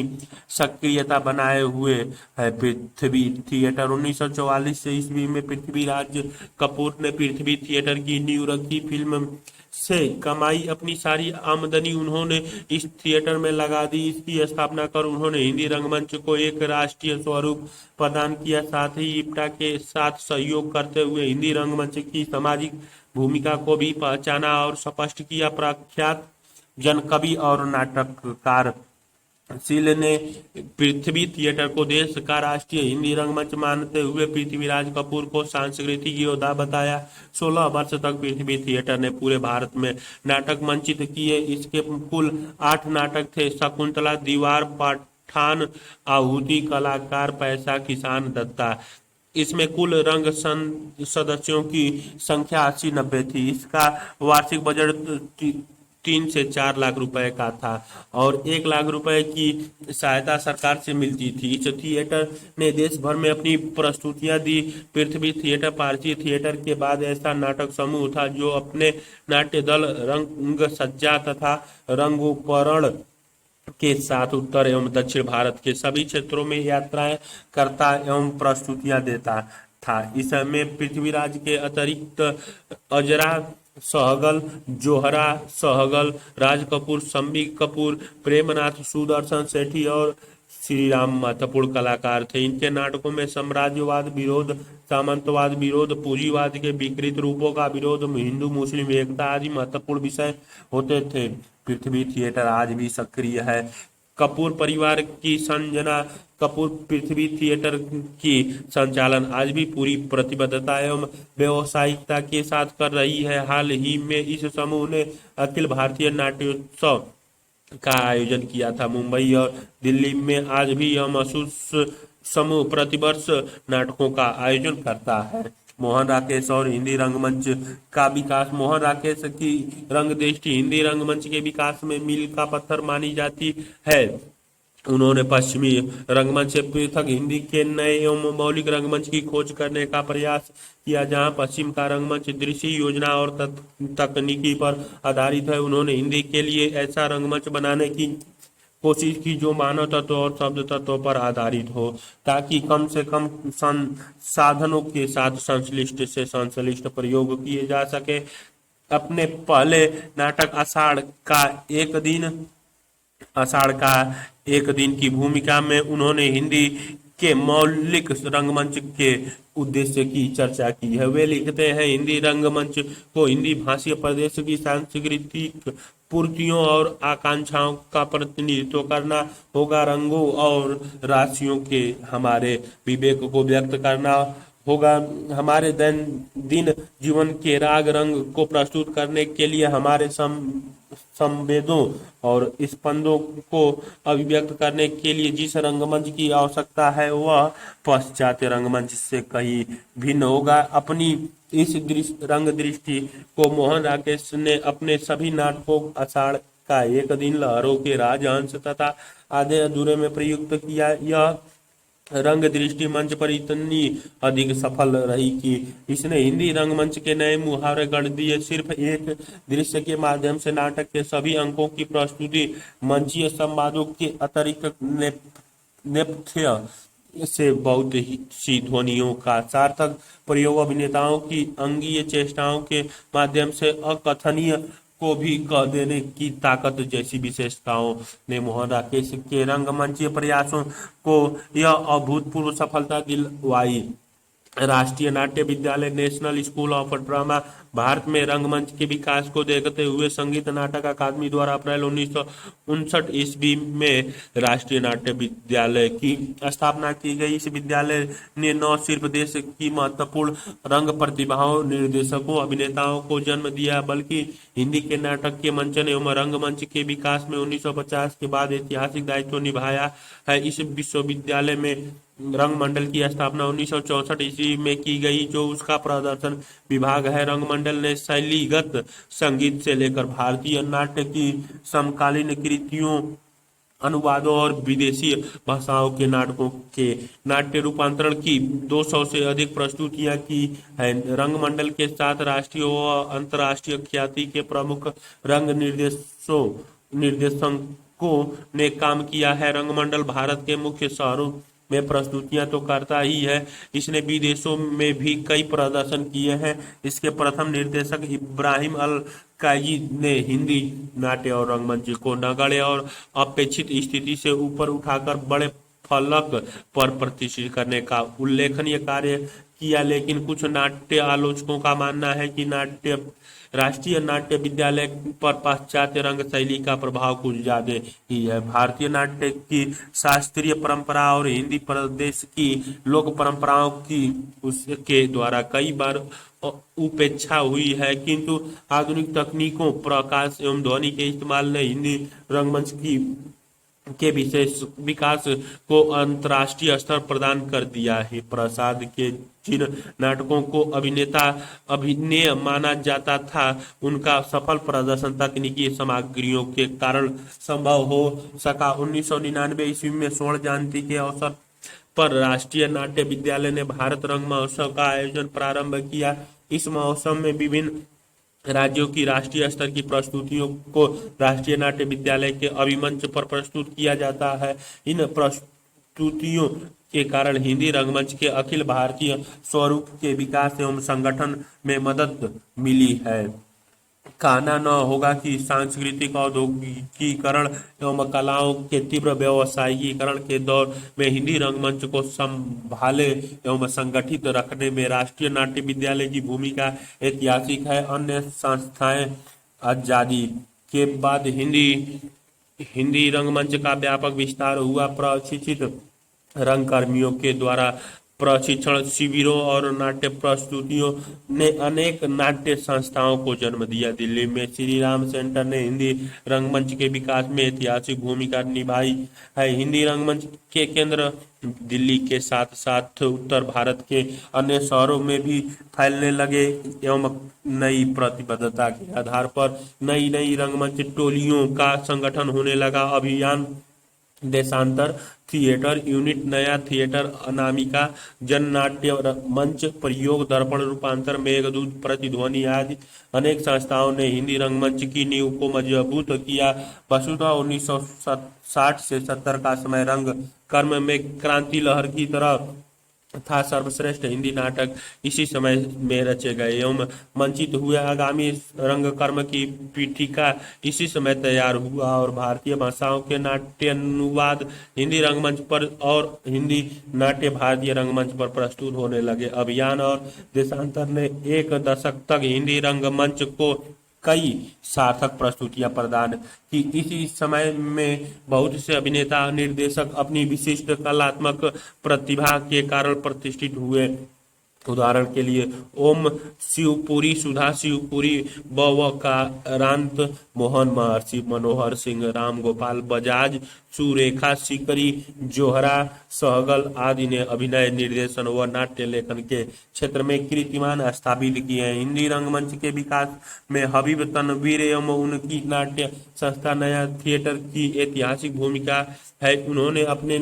सक्रियता बनाए हुए है। पृथ्वी थिएटर 1944 से ईस्वी में पृथ्वीराज कपूर ने पृथ्वी थिएटर की नींव रखी। फिल्म से कमाई अपनी सारी आमदनी उन्होंने इस थिएटर में लगा दी। इसकी स्थापना कर उन्होंने हिंदी रंगमंच को एक राष्ट्रीय स्वरूप प्रदान किया। साथ ही इप्टा के साथ सहयोग करते हुए हिंदी रंगमंच की सामाजिक भूमिका को भी पहचाना और स्पष्ट किया। प्रख्यात जनकवि और नाटककार शील ने पृथ्वी थिएटर को देश का राष्ट्रीय हिंदी रंगमंच मानते हुए पृथ्वीराज कपूर को सांस्कृतिक योद्धा बताया। 16 वर्ष तक पृथ्वी थिएटर ने पूरे भारत में नाटक मंचित किए। इसके कुल 8 नाटक थे: शकुंतला, दीवार, पठान, आहुति, कलाकार, पैसा, किसान, दत्ता। इसमें कुल सदस्यों की संख्या 80-90 थी। इसका वार्षिक बजट 3 से 4 लाख रुपए का था और 1 लाख रुपए की सहायता सरकार से मिलती थी। इस थिएटर ने देश भर में अपनी प्रस्तुतियां दी। पृथ्वी थिएटर पारसी थिएटर के बाद ऐसा नाटक समूह था जो अपने नाट्य दल, रंग सज्जा तथा रंगोपकरण के साथ उत्तर एवं दक्षिण भारत के सभी क्षेत्रों में यात्राएं करता एवं प्रस्तुतियां देता था। इस समय पृथ्वीराज के अतिरिक्त अजरा सहगल, जोहरा सहगल, राज कपूर, शम्मी कपूर, प्रेमनाथ, सुदर्शन सेठी और श्री राम महत्वपूर्ण कलाकार थे। इनके नाटकों में साम्राज्यवाद विरोध, सामंतवाद विरोध, पूंजीवाद के विकृत रूपों का विरोध, हिंदू मुस्लिम एकता आदि महत्वपूर्ण विषय होते थे। पृथ्वी थिएटर आज भी सक्रिय है। कपूर परिवार की संजना कपूर पृथ्वी थिएटर की संचालन आज भी पूरी प्रतिबद्धता एवं व्यावसायिकता के साथ कर रही है। हाल ही में इस समूह ने अखिल भारतीय नाट्योत्सव का आयोजन किया था। मुंबई और दिल्ली में आज भी यह मशहूर समूह प्रतिवर्ष नाटकों का आयोजन करता है। मोहन राकेश और हिंदी रंगमंच का विकास। मोहन राकेश की रंग दृष्टि हिंदी रंगमंच के विकास में मील का पत्थर मानी जाती है। उन्होंने पश्चिमी रंगमंच से पृथक हिंदी के नए एवं मौलिक रंगमंच की खोज करने का प्रयास किया, जहां पश्चिम का रंगमंच दृश्य योजना और तकनीकी पर आधारित है। उन्होंने हिंदी के लिए ऐसा रंगमंच बनाने की कोशिश की जो मानव तत्व और शब्द तत्वों पर आधारित हो, ताकि कम से कम संसाधनों के साथ संश्लिष्ट से संश्लिष्ट प्रयोग किए जा सके। अपने पहले नाटक आषाढ़ का एक दिन की भूमिका में उन्होंने हिंदी के मौलिक रंगमंच के उद्देश्य की चर्चा की है। वे लिखते हैं, हिंदी रंगमंच को हिंदी भाषी प्रदेश की सांस्कृतिक पूर्तियों और आकांक्षाओं का प्रतिनिधित्व करना होगा। रंगों और राशियों के हमारे विवेक को व्यक्त करना होगा। हमारे दैनंदिन जीवन के राग रंग को प्रस्तुत करने के लिए हमारे संवेदों और स्पंदों को अभिव्यक्त करने के लिए जिस रंगमंच की आवश्यकता है वह पाश्चात्य रंगमंच से कहीं भिन्न होगा। अपनी इस रंग दृष्टि को मोहन राकेश ने अपने सभी नाटकों आषाढ़ का एक दिन, लहरों के राजहंस तथा आधे अधूरे में प्रयुक्त किया। यह रंग दृष्टि मंच पर इतनी अधिक सफल रही कि इसने हिंदी रंगमंच के नए मुहावरे गढ़ दिए। सिर्फ एक दृश्य के माध्यम से नाटक के सभी अंकों की प्रस्तुति मंचीय संवादों के अतिरिक्त नेपथ्य से बहुत सी ध्वनियों का सार्थक प्रयोग, अभिनेताओं की अंगीय चेष्टाओं के माध्यम से अकथनीय को भी कह देने की ताकत जैसी विशेषताओं ने मोहन राकेश के रंगमंचीय प्रयासों को यह अभूतपूर्व सफलता दिलवाई। राष्ट्रीय नाट्य विद्यालय, national school of drama Bharat में रंगमंच के विकास को देखते हुए संगीत नाटक अकादमी द्वारा अप्रैल 1959 ईस्वी में राष्ट्रीय नाट्य विद्यालय की स्थापना की गई। इस विद्यालय ने न सिर्फ देश की महत्वपूर्ण रंग प्रतिभाओं, निर्देशकों, अभिनेताओं को जन्म दिया, बल्कि हिंदी के नाटक के मंचन एवं रंगमंच के विकास में 1950 के बाद ऐतिहासिक दायित्व निभाया है। इस विश्वविद्यालय में रंगमंडल की स्थापना 1964 ईस्वी में की गई, जो उसका प्रदर्शन विभाग है। रंगमंडल ने शैलीगत संगीत से लेकर भारतीय नाट्य की समकालीन कृतियों, अनुवादों और विदेशी भाषाओं के नाटकों के नाट्य रूपांतरण की 200 से अधिक प्रस्तुतियां की हैं। रंगमंडल के साथ राष्ट्रीय व अंतर्राष्ट्रीय ख्याति के प्रमुख रंग निर्देशकों ने काम किया है। रंगमंडल भारत के मुख्य शहरों में प्रस्तुतियां तो करता ही है, इसने विदेशों में भी कई प्रदर्शन किए हैं। इसके प्रथम निर्देशक इब्राहिम अल काजी ने हिंदी नाट्य और रंगमंच को नगण्य और अपेक्षित स्थिति से ऊपर उठाकर बड़े फलक पर प्रतिष्ठित करने का उल्लेखनीय कार्य किया। लेकिन कुछ नाट्य आलोचकों का मानना है कि राष्ट्रीय नाट्य विद्यालय पर पाश्चात्य रंग शैली का प्रभाव कुछ ज्यादा ही है। भारतीय नाट्य की शास्त्रीय परंपरा और हिंदी प्रदेश की लोक परंपराओं की उसके द्वारा कई बार उपेक्षा हुई है, किंतु आधुनिक तकनीकों, प्रकाश एवं ध्वनि के इस्तेमाल ने हिंदी रंगमंच की के विशेष विकास को अंतर्राष्ट्रीय स्तर प्रदान कर दिया है। प्रसाद के जिन नाटकों को अभिनय माना जाता था, उनका सफल प्रदर्शन तकनीकी सामग्रियों के कारण संभव हो सका। 1999 ईस्वी में स्वर्ण जयंती के अवसर पर राष्ट्रीय नाट्य विद्यालय ने भारत रंग महोत्सव का आयोजन प्रारंभ किया। इस महोत्सव में विभिन्न राज्यों की राष्ट्रीय स्तर की प्रस्तुतियों को राष्ट्रीय नाट्य विद्यालय के अभिमंच पर प्रस्तुत किया जाता है। इन प्रस्तुतियों के कारण हिंदी रंगमंच के अखिल भारतीय स्वरूप के विकास एवं संगठन में मदद मिली है। कहना न होगा कि सांस्कृतिक औद्योगिकीकरण एवं कलाओं के तीव्र व्यवसायीकरण के दौर में हिंदी रंगमंच को संभाले एवं संगठित रखने में राष्ट्रीय नाट्य विद्यालय की भूमिका ऐतिहासिक है। अन्य संस्थाएं आजादी के बाद हिंदी रंगमंच का व्यापक विस्तार हुआ। प्रशिक्षित रंगकर्मियों के द्वारा प्रशिक्षण शिविरों और नाट्य प्रस्तुतियों ने अनेक नाट्य संस्थाओं को जन्म दिया। दिल्ली में श्री राम सेंटर ने हिंदी रंगमंच के विकास में ऐतिहासिक भूमिका निभाई है। हिंदी रंगमंच के केंद्र दिल्ली के साथ साथ उत्तर भारत के अन्य शहरों में भी फैलने लगे एवं नई प्रतिबद्धता के आधार पर नई नई रंगमंच टोलियों का संगठन होने लगा। अभियान देशांतर थिएटर यूनिट, नया थिएटर अनामिका, जन नाट्य मंच, प्रयोग दर्पण, रूपांतर, मेघदूत, प्रतिध्वनि आदि अनेक संस्थाओं ने हिंदी रंगमंच की नींव को मजबूत किया। वस्तुतः 1960 से 70 का समय रंग कर्म में क्रांति लहर की तरह था। सर्वश्रेष्ठ हिंदी नाटक इसी समय में रचे गए एवं मंचित हुए। आगामी रंगकर्म की पीठिका इसी समय तैयार हुआ और भारतीय भाषाओं के नाट्यानुवाद हिंदी रंगमंच पर और हिंदी नाट्य भारतीय रंगमंच पर प्रस्तुत होने लगे। अभियान और देशांतर ने एक दशक तक हिंदी रंगमंच को कई सार्थक प्रस्तुतियां प्रदान की। इसी समय में बहुत से अभिनेता निर्देशक अपनी विशिष्ट कलात्मक प्रतिभा के कारण प्रतिष्ठित हुए। उदाहरण के लिए ओम शिवपुरी, सुधा शिवपुरी, बवकारांत मोहन, महर्षि मनोहर सिंह, राम गोपाल बजाज, सुरेखा सीकरी, जोहरा सहगल आदि ने अभिनय, निर्देशन व नाट्य लेखन के क्षेत्र में कीर्तिमान स्थापित किए हैं। हिंदी रंगमंच के विकास में हबीब तनवीर एवं उनकी नाट्य संस्था नया थिएटर की ऐतिहासिक भूमिका है। उन्होंने अपने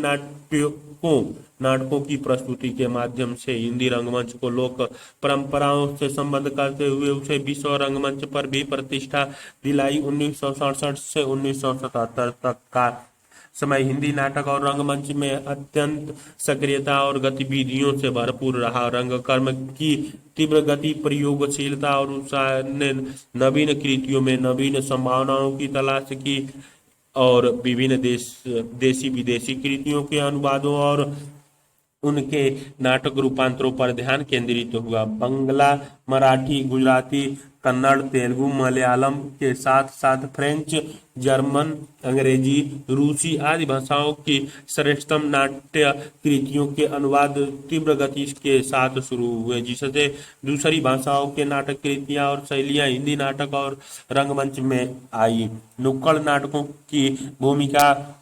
नाटकों की प्रस्तुति के माध्यम से हिंदी रंगमंच को लोक परंपराओं से संबद्ध करते हुए उसे विश्व रंगमंच पर भी प्रतिष्ठा दिलाई। 1967 से 1977 तक का समय हिंदी नाटक और रंगमंच में अत्यंत सक्रियता और गतिविधियों से भरपूर रहा। रंगकर्म की तीव्र गति, प्रयोगशीलता और उत्साह ने नवीन कृतियों में नवीन संभावनाओं की तलाश की और विभिन्न देशी विदेशी कृतियों के अनुवादों और उनके नाटक रूपांतरों पर ध्यान केंद्रित हुआ। बंगला, मराठी, गुजराती, कन्नड़, तेलुगु, मलयालम के साथ साथ फ्रेंच, जर्मन, अंग्रेजी, रूसी आदि भाषाओं की श्रेष्ठतम नाट्य कृतियों के अनुवाद तीव्र गति के साथ शुरू हुए, जिससे दूसरी भाषाओं के नाटक कृतियां और शैलियां हिंदी नाटक और रंगमंच में आई। नुक्कड़ नाटकों की भूमिका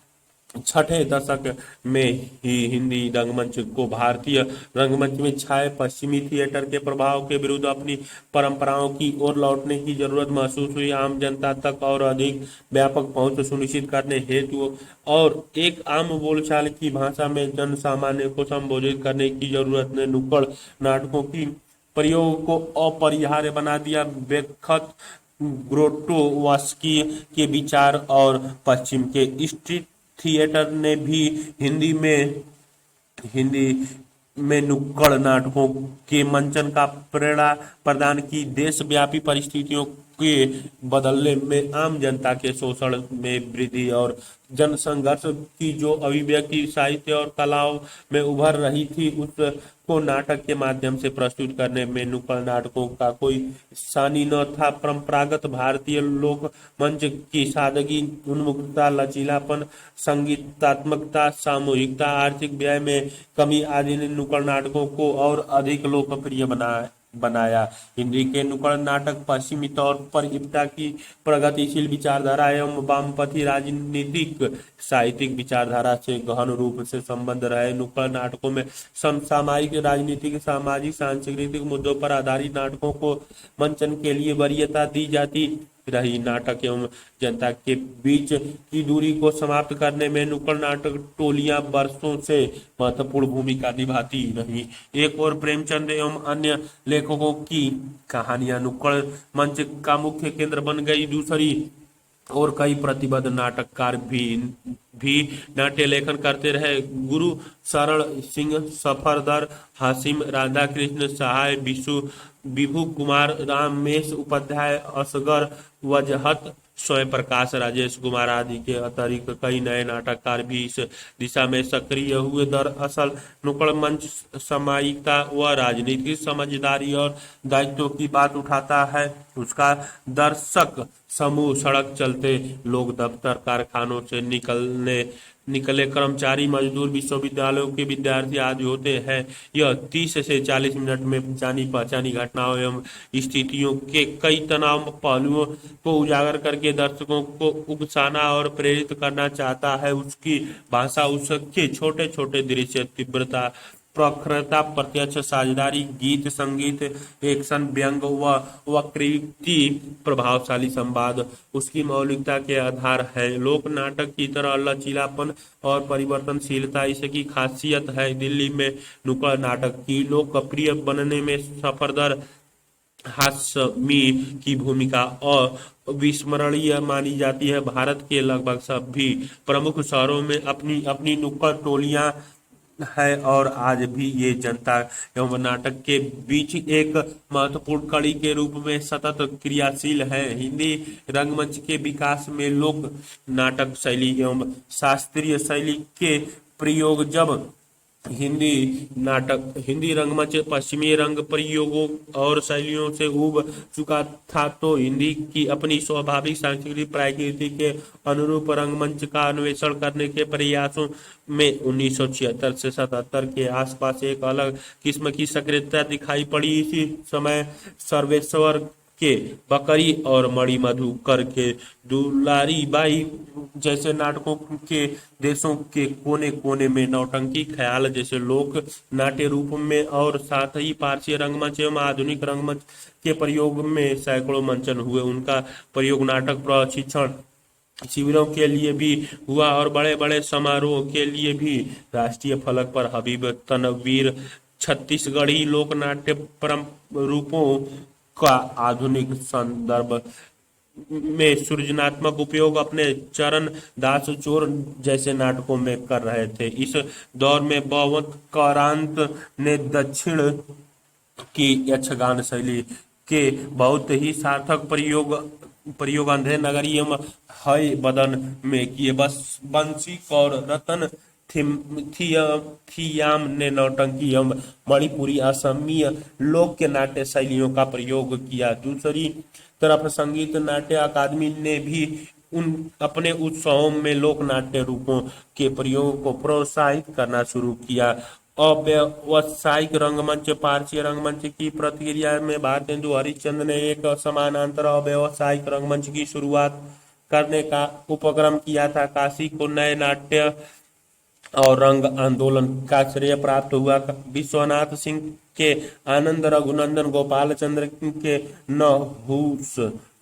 छठे दशक में ही हिंदी रंगमंच को भारतीय रंगमंच में छाए पश्चिमी थिएटर के प्रभाव के विरुद्ध अपनी परंपराओं की ओर लौटने की जरूरत महसूस हुई। आम जनता तक और अधिक व्यापक पहुंच सुनिश्चित करने हेतु और एक आम बोलचाल की भाषा में जन सामान्य को संबोधित करने की जरूरत ने नुक्कड़ नाटकों की प्रयोग को अपरिहार्य बना दिया। बेखत ग्रोटोवस्की के विचार और पश्चिम के स्ट्रीट थिएटर ने भी हिंदी में नुक्कड़ नाटकों के मंचन का प्रेरणा प्रदान की। देशव्यापी परिस्थितियों के बदलने में आम जनता के शोषण में वृद्धि और जन संघर्ष की जो अभिव्यक्ति साहित्य और कलाओं में उभर रही थी, उसको नाटक के माध्यम से प्रस्तुत करने में नुक्कड़ नाटकों का कोई सानी न था। परंपरागत भारतीय लोक मंच की सादगी, उन्मुखता, लचीलापन, संगीतात्मकता, सामूहिकता, आर्थिक व्यय में कमी आदि ने नुक्कड़ नाटकों को और अधिक लोकप्रिय बनाया। हिंदी के नुक्कड़ नाटक पश्चिमी तौर पर इप्टा की प्रगतिशील विचारधारा एवं वामपंथी राजनीतिक साहित्यिक विचारधारा से गहन रूप से संबंध रहे। नुक्कड़ नाटकों में समसामयिक राजनीतिक, सामाजिक, सांस्कृतिक मुद्दों पर आधारित नाटकों को मंचन के लिए वरीयता दी जाती रही। नाटक एवं जनता के बीच की दूरी को समाप्त करने में नुक्कड़ नाटक टोलियां वर्षों से महत्वपूर्ण भूमिका निभाती रही। एक और प्रेमचंद एवं अन्य लेखकों की कहानियां नुक्कड़ मंच का मुख्य केंद्र बन गई। दूसरी और कई प्रतिबद्ध नाटककार भी नाट्य लेखन करते रहे। गुरु शरण सिंह सफरदर, हासिम, राधा कृष्ण सहाय, विभु कुमार, रामेश उपाध्याय, असगर वजहत, स्वयं प्रकाश, राजेश कुमार आदि के अतिरिक्त कई नए नाटककार भी इस दिशा में सक्रिय हुए। दरअसल नुक्कड़ मंच सामाजिकता व राजनीतिक समझदारी और दायित्व की बात उठाता है। उसका दर्शक समूह सड़क चलते लोग, दफ्तर कारखानों से निकले कर्मचारी, मजदूर, विश्वविद्यालयों के विद्यार्थी आदि होते हैं। यह 30 से 40 मिनट में जानी पहचानी घटनाओं एवं स्थितियों के कई तनाव पहलुओं को उजागर करके दर्शकों को उकसाना और प्रेरित करना चाहता है। उसकी भाषा, उसके छोटे छोटे दृश्य, तीव्रता, प्रखरता, प्रत्यक्ष साझेदारी, गीत, संगीत, एक्शन, व्यंग व वक्रीति, प्रभावशाली संवाद उसकी मौलिकता के आधार है। लोक नाटक की तरह लचीलापन और परिवर्तनशीलता इसकी खासियत है। दिल्ली में नुक्कड़ नाटक की लोकप्रिय बनने में सफरदर हाशमी की भूमिका अविस्मरणीय मानी जाती है। भारत के लगभग सभी प्रमुख शहरों में अपनी अपनी नुक्कड़ टोलियां है और आज भी ये जनता एवं नाटक के बीच एक महत्वपूर्ण कड़ी के रूप में सतत क्रियाशील है। हिंदी रंगमंच के विकास में लोक नाटक शैली एवं शास्त्रीय शैली के प्रयोग, जब हिंदी रंगमंच पश्चिमी रंग प्रयोगों और शैलियों से उब चुका था, तो हिंदी की अपनी स्वाभाविक सांस्कृतिक प्रकृति के अनुरूप रंगमंच का अन्वेषण करने के प्रयासों में 1976 से 77 के आसपास एक अलग किस्म की सक्रियता दिखाई पड़ी। इसी समय सर्वेश्वर के बकरी और मणि मधुकर के दुलारी बाई जैसे नाटकों के देशों के कोने कोने में नौटंकी ख्याल जैसे लोक नाट्य रूप में और साथ ही पारसी रंगमंच एवं आधुनिक रंगमंच के प्रयोग में सैकड़ों मंचन हुए। उनका प्रयोग नाटक प्रशिक्षण शिविरों के लिए भी हुआ और बड़े बड़े समारोह के लिए भी। राष्ट्रीय फलक पर हबीब तनवीर छत्तीसगढ़ी लोक नाट्य रूपों का आधुनिक संदर्भ में सृजनात्मक उपयोग अपने चरण दास चोर जैसे नाटकों में कर रहे थे। इस दौर में बवंत करांत ने दक्षिण की यक्षगान शैली के बहुत ही सार्थक प्रयोग अंधे नगरी एवं हय बदन में किए। बंसी कौर, रतन थियाम ने नौटंकी एवं मणिपुरी, असमीय लोक के नाट्य शैलियों का प्रयोग किया। दूसरी तरफ संगीत नाट्य अकादमी ने भी अपने उत्सवों में लोक नाट्य रूपों के प्रयोग को प्रोत्साहित करना शुरू किया। अव्यावसायिक रंगमंच, पारसी रंगमंच की प्रतिक्रिया में भारतेंदु हरिश्चंद्र ने एक समानांतर अव्यावसायिक रंगमंच की शुरुआत करने का उपक्रम किया था। काशी को नए नाट्य और रंग आंदोलन का श्रेय प्राप्त हुआ। विश्वनाथ सिंह के आनंद, रघुनंदन, गोपाल चंद्र के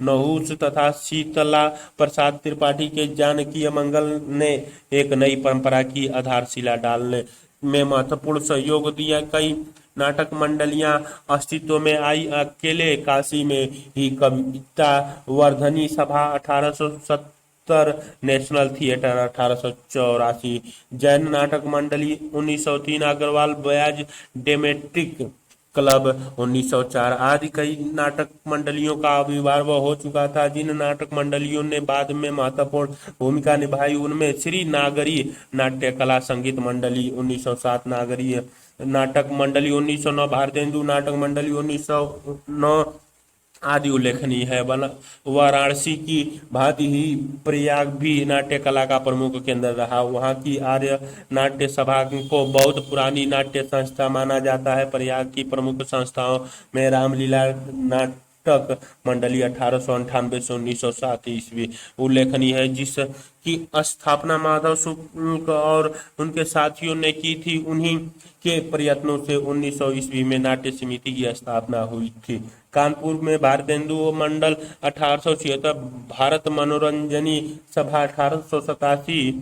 नहुस तथा शीतला प्रसाद त्रिपाठी के जानकी मंगल ने एक नई परंपरा की आधारशिला डालने में महत्वपूर्ण सहयोग दिया। कई नाटक मंडलियां अस्तित्व में आई। अकेले काशी में ही कविता वर्धनी सभा 1870, नेशनल थिएटर 1884, जैन नाटक मंडली 1903, अग्रवाल बयाज डेमेट्रिक क्लब 1904 आदि कई नाटक मंडलियों का आविर्भाव हो चुका था। जिन नाटक मंडलियों ने बाद में महत्वपूर्ण भूमिका निभाई उनमें श्री नागरी नाट्य कला संगीत मंडली 1907, नागरी नाटक मंडली 1909, भारतेंदु नाटक मंडली 1909, आदि उल्लेखनीय है। वाराणसी की भांति ही प्रयाग भी नाट्य कला का प्रमुख केंद्र रहा। वहाँ की आर्य नाट्य सभा को बहुत पुरानी नाट्य संस्था माना जाता है। प्रयाग की प्रमुख संस्थाओं में रामलीला नाटक मंडली 1898 से 1907 ईस्वी उल्लेखनीय है, जिसकी स्थापना माधव शुक्ल और उनके साथियों ने की थी। उन्हीं के प्रयत्नों से 1900 ईस्वी में नाट्य समिति की स्थापना हुई थी। कानपुर में भारतेंदु मंडल 1876, भारत मनोरंजनी सभा 1887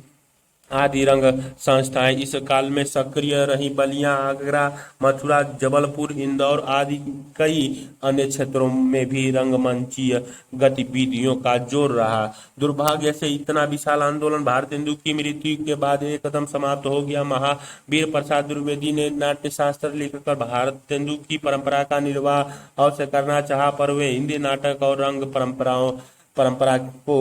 आदि रंग संस्थाएं इस काल में सक्रिय रही। बलिया, आगरा, मथुरा, जबलपुर, इंदौर आदि कई अन्य क्षेत्रों में भी रंगमंचीय गतिविधियों का जोर रहा। दुर्भाग्य से इतना विशाल आंदोलन भारतेंदु की मृत्यु के बाद एकदम समाप्त हो गया। महावीर प्रसाद द्विवेदी ने नाट्य शास्त्र लिखकर भारतेंदु की परंपरा का निर्वाह अवश्य करना चाहा, पर वे हिंदी नाटक और रंग परंपरा को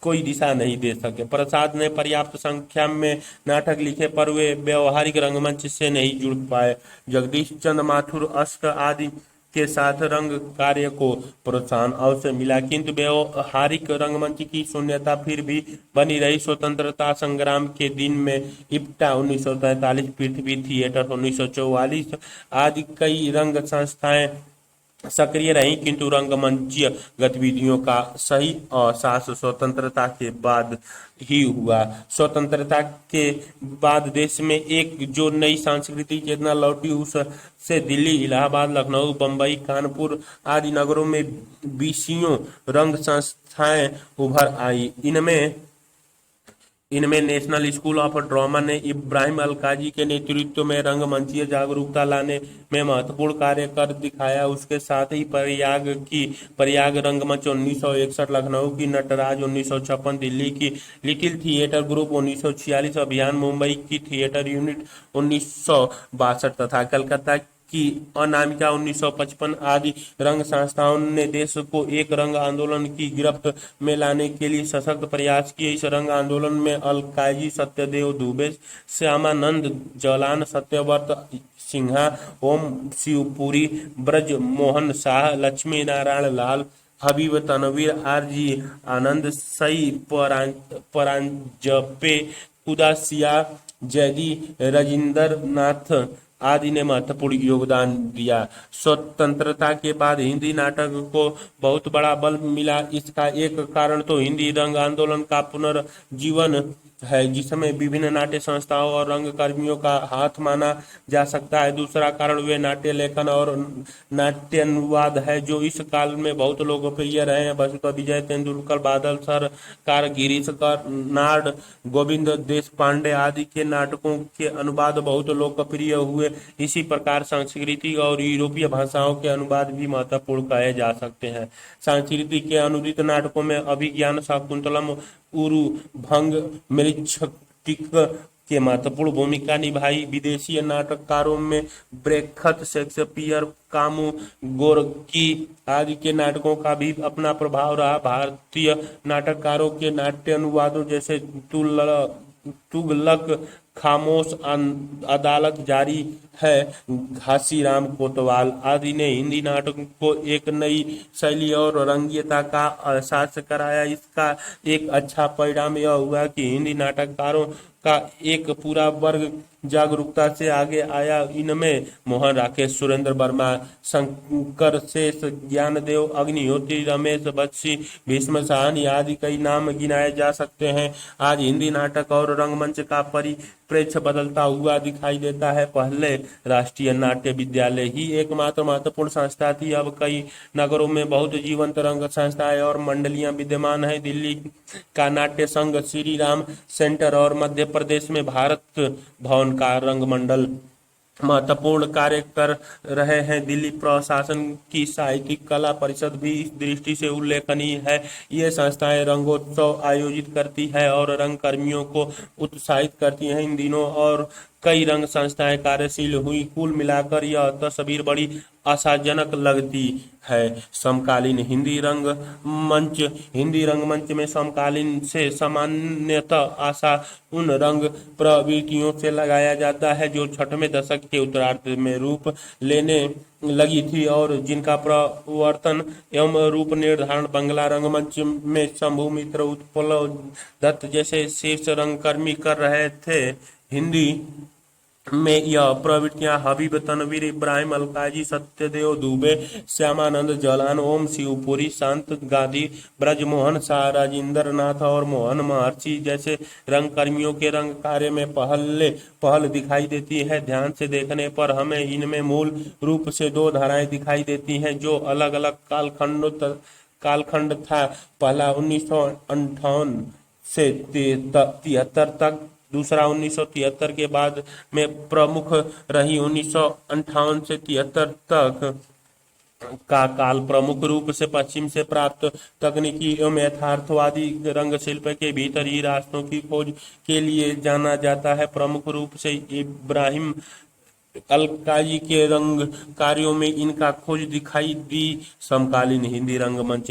कोई दिशा नहीं दे सके। प्रसाद ने पर्याप्त संख्या में नाटक लिखे, पर वे व्यवहारिक रंगमंच से नहीं जुड़ पाए। जगदीश चंद्र माथुर, अष्ट आदि के साथ रंग कार्य को प्रोत्साहन अवश्य मिला, किंतु व्यवहारिक रंगमंच की शून्यता फिर भी बनी रही। स्वतंत्रता संग्राम के दिन में इप्टा 1943, पृथ्वी थिएटर 1944 आदि कई रंग संस्थाएं सक्रिय रहीं, किंतु रंगमंचीय गतिविधियों का सही एहसास स्वतंत्रता के बाद ही हुआ। स्वतंत्रता के बाद देश में एक जो नई सांस्कृतिक चेतना लौटी, उससे दिल्ली, इलाहाबाद, लखनऊ, बम्बई, कानपुर आदि नगरों में बीसियों रंग संस्थाएं उभर आई। इनमें नेशनल स्कूल ऑफ ड्रामा ने इब्राहिम अलकाजी के नेतृत्व में रंगमंचीय जागरूकता लाने में महत्वपूर्ण कार्य कर दिखाया। उसके साथ ही प्रयाग रंगमंच 1961, लखनऊ की नटराज 1956, दिल्ली की लिटिल थिएटर ग्रुप 1946 अभियान, मुंबई की थिएटर यूनिट 1962 तथा कलकत्ता की अनामिका 1955 आदि रंग संस्थाओं ने देश को एक रंग आंदोलन की गिरफ्त में लाने के लिए सशक्त प्रयास किए। इस रंग आंदोलन में अलकाजी, सत्यदेव दुबे, श्यामानंद जालान, सत्यव्रत सिन्हा, ओम शिवपुरी, ब्रज मोहन शाह, लक्ष्मी नारायण लाल, हबीब तनवीर, आर.जी. आनंद, सई परांजपे, उदासिया, जयदी राजिंदर नाथ आदि ने महत्वपूर्ण योगदान दिया। स्वतंत्रता के बाद हिंदी नाटक को बहुत बड़ा बल मिला। इसका एक कारण तो हिंदी रंग आंदोलन का पुनर्जीवन है, जिसमें विभिन्न नाट्य संस्थाओं और रंग कर्मियों का हाथ माना जा सकता है। दूसरा कारण वे नाट्य लेखन और नाट्यानुवाद है, जो इस काल में बहुत लोकप्रिय रहे हैं। वसुधा विजय, तेंदुलकर, बादल सरकार, गिरीश कर्नाड, गोविंद देशपांडे आदि के नाटकों के अनुवाद बहुत लोकप्रिय हुए। इसी प्रकार संस्कृत और यूरोपीय भाषाओं के अनुवाद भी महत्वपूर्ण कहे जा सकते हैं। संस्कृत के अनुदित नाटकों में अभिज्ञान, शाकुंतलम, उरु भंग, मृच्छक के महत्वपूर्ण भूमिका निभाई। विदेशीय नाटककारों में ब्रेखत, शेक्सपियर, कामू, गोर्की आदि के नाटकों का भी अपना प्रभाव रहा। भारतीय नाटककारों के नाट्य अनुवादों जैसे तुगलक, खामोश, अदालत जारी है, घासीराम कोतवाल आदि ने हिंदी नाटक को एक नई शैली और रंगीयता का एहसास कराया। इसका एक अच्छा परिणाम यह हुआ कि हिंदी नाटककारों का एक पूरा वर्ग जागरूकता से आगे आया। इनमें मोहन राकेश, सुरेंद्र वर्मा, शंकर शेष, ज्ञानदेव अग्निहोत्री, रमेश बख्शी, भीष्म साहनी आदि कई नाम गिनाए जा सकते हैं। आज हिंदी नाटक और रंगमंच का परिप्रेक्ष्य बदलता हुआ दिखाई देता है। पहले राष्ट्रीय नाट्य विद्यालय ही एकमात्र महत्वपूर्ण संस्था थी। अब कई नगरों में बहुत जीवंत रंग संस्थाएं और मंडलियां विद्यमान है। दिल्ली का नाट्य संघ, श्री राम सेंटर और मध्य प्रदेश में भारत भवन का रंगमंडल महत्वपूर्ण कार्य कर रहे हैं। दिल्ली प्रशासन की साहित्यिक कला परिषद भी इस दृष्टि से उल्लेखनीय है। ये संस्थाएं रंगोत्सव आयोजित करती है और रंग कर्मियों को उत्साहित करती हैं। इन दिनों और कई रंग संस्थाएं कार्यशील हुई। कुल मिलाकर यह तस्वीर बड़ी आशाजनक लगती है। समकालीन हिंदी रंगमंच में समकालीन से सामान्यतः आशा उन रंग प्रवृत्तियों से लगाया जाता है जो 6वें दशक के उत्तरार्ध में रूप लेने लगी थी और जिनका प्रवर्तन एवं रूप निर्धारण बंगला रंगमंच में शंभु मित्र, उत्पल दत्त जैसे शीर्ष रंगकर्मी कर रहे थे। हिंदी में यह प्रवृत्तियां हबीब तनवीर, इब्राहिम अलकाजी, सत्यदेव दुबे, श्यामानंद जालान, ओम शिवपुरी, शांत गांधी, ब्रजमोहन शाह, राजेंद्र नाथ और मोहन महर्षि जैसे रंगकर्मियों के रंग कार्य में पहल दिखाई देती है। ध्यान से देखने पर हमें इनमें मूल रूप से दो धाराएं दिखाई देती हैं जो अलग अलग कालखंड था। पहला 1958 से 73 तक, दूसरा 1973 के बाद में प्रमुख रही 1958 से 73 तक का काल प्रमुख रूप से पश्चिम से प्राप्त तकनीकी एवं यथार्थवादी रंग शिल्प के भीतर ही रास्तों की खोज के लिए जाना जाता है। प्रमुख रूप से इब्राहिम अलकाजी के रंग कार्यों में इनका खोज दिखाई दी। समकालीन हिंदी रंगमंच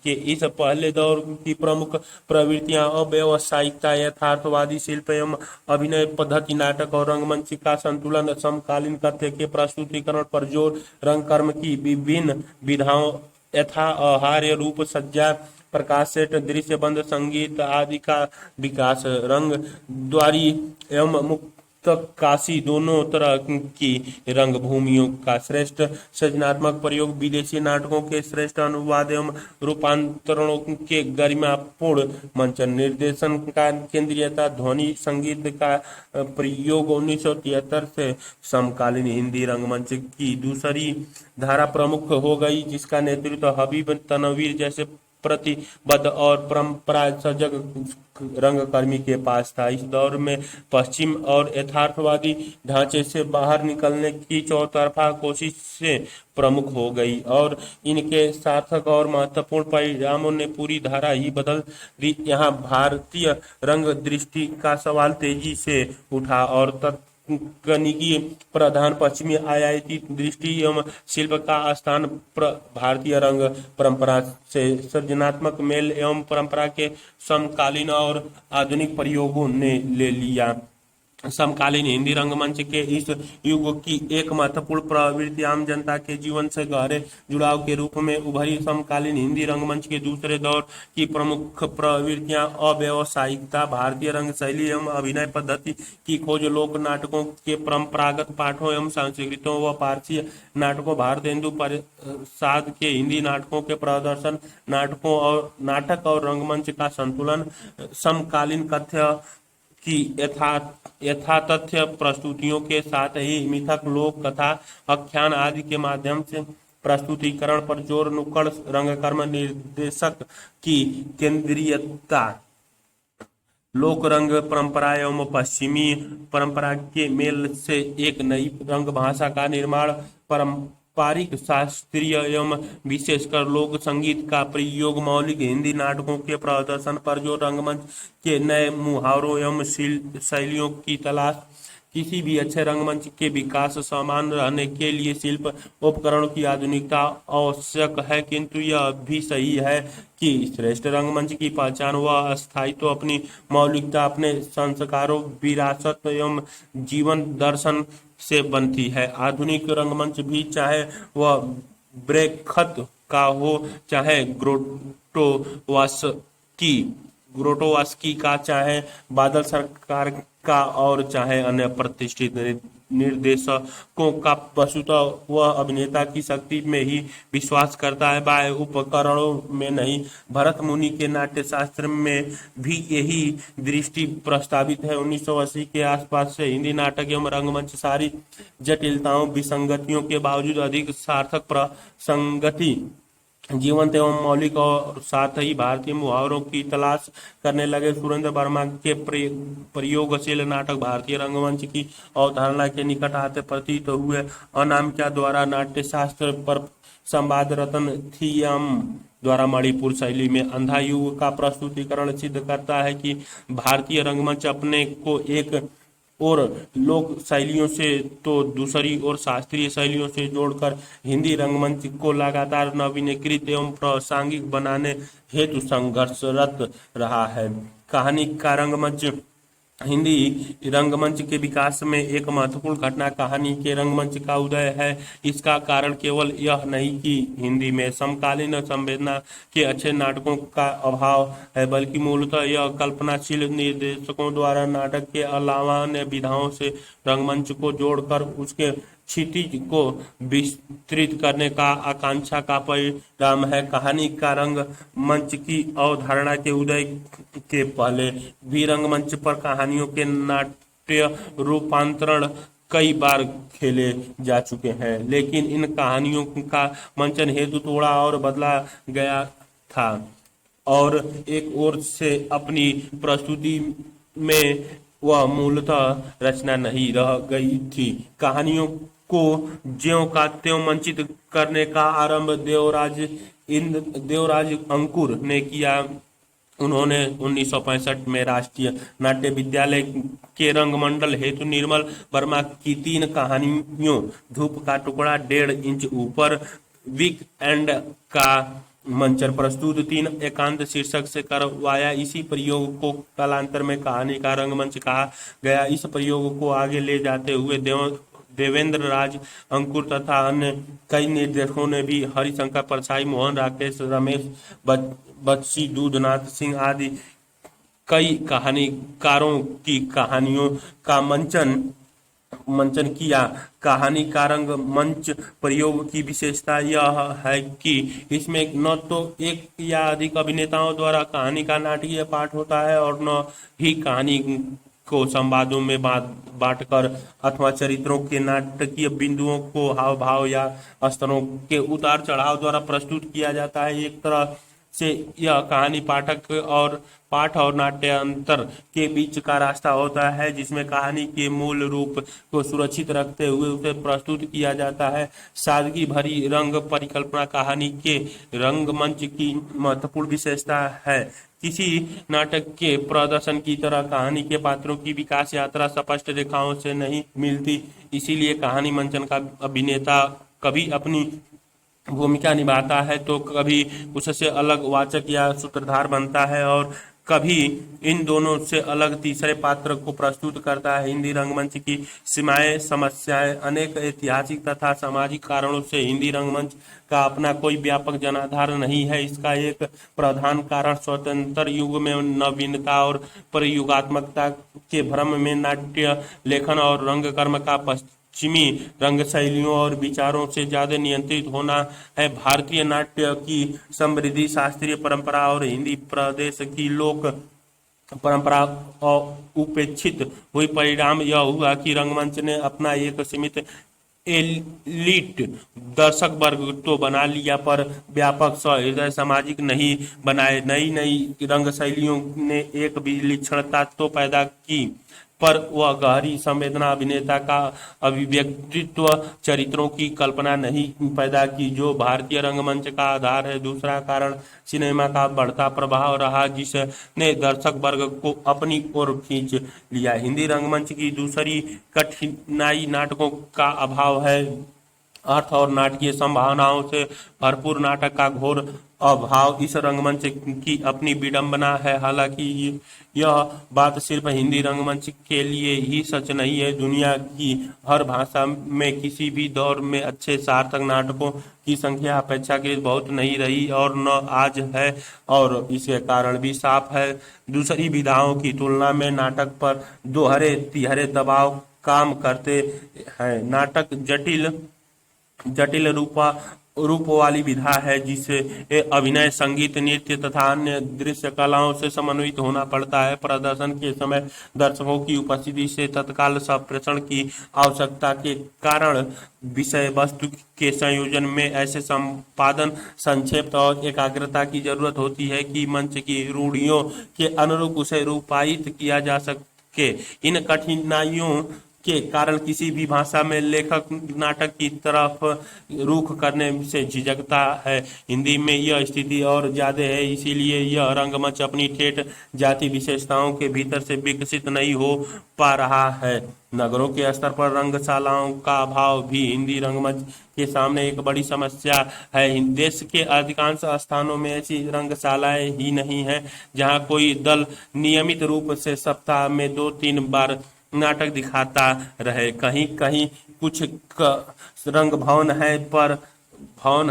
के इस पहले दौर की प्रमुख प्रवृत्तियां अव्यावसायिकता, यथार्थवादी शिल्प एवं अभिनय पद्धति, नाटक और रंगमंच का संतुलन, समकालीन तथ्य के प्रस्तुतिकरण पर जोर, रंगकर्म की विभिन्न विधाओं यथा आहार्य, रूप सज्जा, प्रकाश सेट, दृश्यबंध, संगीत आदि का विकास, रंग द्वारी एवं मुक्त काशी दोनों तरह की रंगभूमियों का श्रेष्ठ सृजनात्मक प्रयोग, विदेशी नाटकों के श्रेष्ठ अनुवाद एवं रूपांतरणों के गरिमापूर्ण मंचन, निर्देशन का केंद्रीयता, ध्वनि संगीत का प्रयोग 1973 से समकालीन हिंदी रंगमंच की दूसरी धारा प्रमुख हो गई जिसका नेतृत्व हबीब तनवीर जैसे प्रतिबद्ध और परंपरा सजग रंगकर्मी के पास था। इस दौर में पश्चिम और यथार्थवादी ढांचे से बाहर निकलने की चौतरफा कोशिश से प्रमुख हो गई और इनके सार्थक और महत्वपूर्ण परिणामों ने पूरी धारा ही बदल दी। यहाँ भारतीय रंग दृष्टि का सवाल तेजी से उठा और तकनीकी प्रधान पश्चिमी आयाती दृष्टि एवं शिल्प का स्थान भारतीय रंग परंपरा से सृजनात्मक मेल एवं परंपरा के समकालीन और आधुनिक प्रयोगों ने ले लिया। समकालीन हिंदी रंगमंच के इस युग की एक महत्वपूर्ण प्रवृत्ति आम जनता के जीवन से गहरे जुड़ाव के रूप में उभरी। समकालीन हिंदी रंगमंच के दूसरे दौर की प्रमुख प्रवृत्तियां अव्यावसायिकता, भारतीय रंग शैली एवं अभिनय पद्धति की खोज, लोक नाटकों के परंपरागत पाठों एवं संस्कृतों व पारसी नाटकों, भारतेंदु प्रसाद के हिंदी नाटकों के प्रदर्शन, नाटक और रंगमंच का संतुलन, समकालीन कथ्य की यथातथ्य प्रस्तुतियों के साथ ही मिथक, लोक कथा, आख्यान आदि के माध्यम से प्रस्तुतिकरण पर जोर, नुक्कड़ रंगकर्म, निर्देशक की केंद्रीयता, लोक रंग परंपरा एवं पश्चिमी परंपरा के मेल से एक नई रंग भाषा का निर्माण, पारंपरिक शास्त्रीय एवं विशेषकर लोक संगीत का प्रयोग, मौलिक हिंदी नाटकों के प्रदर्शन पर जो रंगमंच के नए मुहावरों एवं शैलियों की तलाश। किसी भी अच्छे रंगमंच के विकास समान रहने के लिए शिल्प उपकरणों की आधुनिकता आवश्यक है, किंतु यह भी सही है कि श्रेष्ठ रंगमंच की पहचान व स्थायित्व अपनी मौलिकता, अपने संस्कारों, विरासत एवं जीवन दर्शन से बनती है। आधुनिक रंगमंच भी चाहे वह ब्रेखत का हो, चाहे ग्रोटोवास्की का, चाहे बादल सरकार का और चाहे अन्य प्रतिष्ठित निर्देशकों का, वस्तुतः वह अभिनेता की शक्ति में ही विश्वास करता है, बाह्य उपकरणों में नहीं। भरत मुनि के नाट्य शास्त्र में भी यही दृष्टि प्रस्तावित है। 1980 के आसपास से हिंदी नाटक एवं रंगमंच सारी जटिलताओं, विसंगतियों के बावजूद अधिक सार्थक, प्रसंगति, जीवंत एवं मौलिक और साथ ही भारतीय मुहावरों की तलाश करने लगे। सुरेंद्र वर्मा के प्रयोगशील नाटक भारतीय रंगमंच की अवधारणा के निकट आते प्रतीत हुए। अनामिका द्वारा नाट्य शास्त्र पर संवाद, रतन थियम द्वारा मणिपुर शैली में अंधा युग का प्रस्तुतिकरण सिद्ध करता है कि भारतीय रंगमंच अपने को एक और लोक शैलियों से तो दूसरी और शास्त्रीय शैलियों से जोड़कर हिंदी रंगमंच को लगातार नवीनीकृत एवं प्रासंगिक बनाने हेतु संघर्षरत रहा है। कहानी का रंगमंच हिंदी रंगमंच के विकास में एक महत्वपूर्ण घटना कहानी के रंगमंच का उदय है। इसका कारण केवल यह नहीं कि हिंदी में समकालीन संवेदना के अच्छे नाटकों का अभाव है, बल्कि मूलतः यह कल्पनाशील निर्देशकों द्वारा नाटक के अलावा अन्य विधाओं से रंगमंच को जोड़कर उसके क्षितिज को विस्तृत करने का आकांक्षा का परिणाम है। कहानी का रंगमंच की अवधारणा के उदय के पहले भी रंगमंच पर कहानियों के नाट्य रूपांतरण कई बार खेले जा चुके हैं, लेकिन इन कहानियों का मंचन हेतु थोड़ा और बदला गया था और एक ओर से अपनी प्रस्तुति में वह मूलतः रचना नहीं रह गई थी। कहानियों को ज्यों का त्यों मंचित करने का आरंभ देवराज अंकुर ने किया। उन्होंने 1965 में राष्ट्रीय नाट्य विद्यालय के रंगमंडल हेतु निर्मल वर्मा की 3 कहानियों धूप का टुकड़ा, 1.5 इंच ऊपर, वीक एंड का मंचन प्रस्तुत 3 एकांत शीर्षक से करवाया। इसी प्रयोग को कालांतर में कहानी का रंगमंच कहा गया। इस प्रयोग को आगे ले जाते हुए देवेंद्र राज अंकुर तथा अन्य कई निर्देशकों ने भी हरिशंकर परछाई, मोहन राकेश, रमेश बख्शी, दूधनाथ सिंह आदि कई कहानीकारों की कहानियों का मंचन किया। कहानी का रंगमंच प्रयोग की विशेषता यह है कि इसमें न तो एक या अधिक अभिनेताओं द्वारा कहानी का नाटकीय पाठ होता है और न ही कहानी को संवादों में बांटकर अथवा चरित्रों के नाटकीय बिंदुओं को हाव भाव या स्तरों के उतार चढ़ाव द्वारा प्रस्तुत किया जाता है। एक तरह से यह कहानी पाठ और नाट्य अंतर के बीच का रास्ता होता है, जिसमें कहानी के मूल रूप को सुरक्षित रखते हुए उसे प्रस्तुत किया जाता है। सादगी भरी रंग परिकल्पना कहानी के रंगमंच की महत्वपूर्ण विशेषता है। किसी नाटक के प्रदर्शन की तरह कहानी के पात्रों की विकास यात्रा स्पष्ट रेखाओं से नहीं मिलती। इसीलिए कहानी मंचन का अभिनेता कभी अपनी भूमिका निभाता है तो कभी उससे अलग वाचक या सूत्रधार बनता है और कभी इन दोनों से अलग तीसरे पात्र को प्रस्तुत करता है। हिंदी रंगमंच की सीमाएं, समस्याएं अनेक ऐतिहासिक तथा सामाजिक कारणों से हिंदी रंगमंच का अपना कोई व्यापक जनाधार नहीं है। इसका एक प्रधान कारण स्वतंत्र युग में नवीनता और प्रयोगात्मकता के भ्रम में नाट्य लेखन और रंगकर्म का पश्चिमी रंग शैलियों और विचारों से ज्यादा नियंत्रित होना है। भारतीय नाट्य की समृद्धि, शास्त्रीय परंपरा और हिंदी प्रदेश की लोक परंपरा उपेक्षित हुई। परिणाम यह हुआ कि रंगमंच ने अपना एक सीमित एलिट दर्शक वर्ग तो बना लिया पर व्यापक सहृदय सामाजिक नहीं बनाए। नई नई रंग शैलियों ने एक विलक्षणता तो पैदा की पर वह गहरी संवेदना, अभिनेता का अभिव्यक्तित्व, चरित्रों की कल्पना नहीं पैदा की जो भारतीय रंगमंच का आधार है। दूसरा कारण सिनेमा का बढ़ता प्रभाव रहा जिसने दर्शक वर्ग को अपनी ओर खींच लिया। हिंदी रंगमंच की दूसरी कठिनाई नाटकों का अभाव है। अर्थ और नाटकीय संभावनाओं से भरपूर नाटक का घोर अभाव इस रंगमंच की अपनी विडंबना है। हालांकि यह बात सिर्फ हिंदी रंगमंच के लिए ही सच नहीं है। दुनिया की हर भाषा में किसी भी दौर में अच्छे सार्थक नाटकों की संख्या अपेक्षाकृत बहुत नहीं रही और न आज है, और इसके कारण भी साफ है। दूसरी विधाओं की तुलना में नाटक पर दोहरे तिहरे दबाव काम करते हैं। नाटक जटिल रूप वाली विधा है जिसे अभिनय, संगीत, नृत्य तथा अन्य दृश्य कलाओं से समन्वित होना पड़ता है। प्रदर्शन के समय दर्शकों की उपस्थिति से तत्काल संप्रेषण की आवश्यकता के कारण विषय वस्तु के संयोजन में ऐसे संपादन, संक्षेप और एकाग्रता की जरूरत होती है कि मंच की रूढ़ियों के अनुरूप उसे रूपायित किया जा सके। इन कठिनाइयों के कारण किसी भी भाषा में लेखक नाटक की तरफ रुख करने से झिझकता है। हिंदी में यह स्थिति और ज्यादा है, इसीलिए यह रंगमंच अपनी ठेठ जाति विशेषताओं के भीतर से विकसित नहीं हो पा रहा है। नगरों के स्तर पर रंगशालाओं का अभाव भी हिंदी रंगमंच के सामने एक बड़ी समस्या है। देश के अधिकांश स्थानों में ऐसी रंगशालाएं ही नहीं है जहां कोई दल नियमित रूप से सप्ताह में 2-3 बार नाटक दिखाता रहे। कहीं कहीं कुछ रंग भवन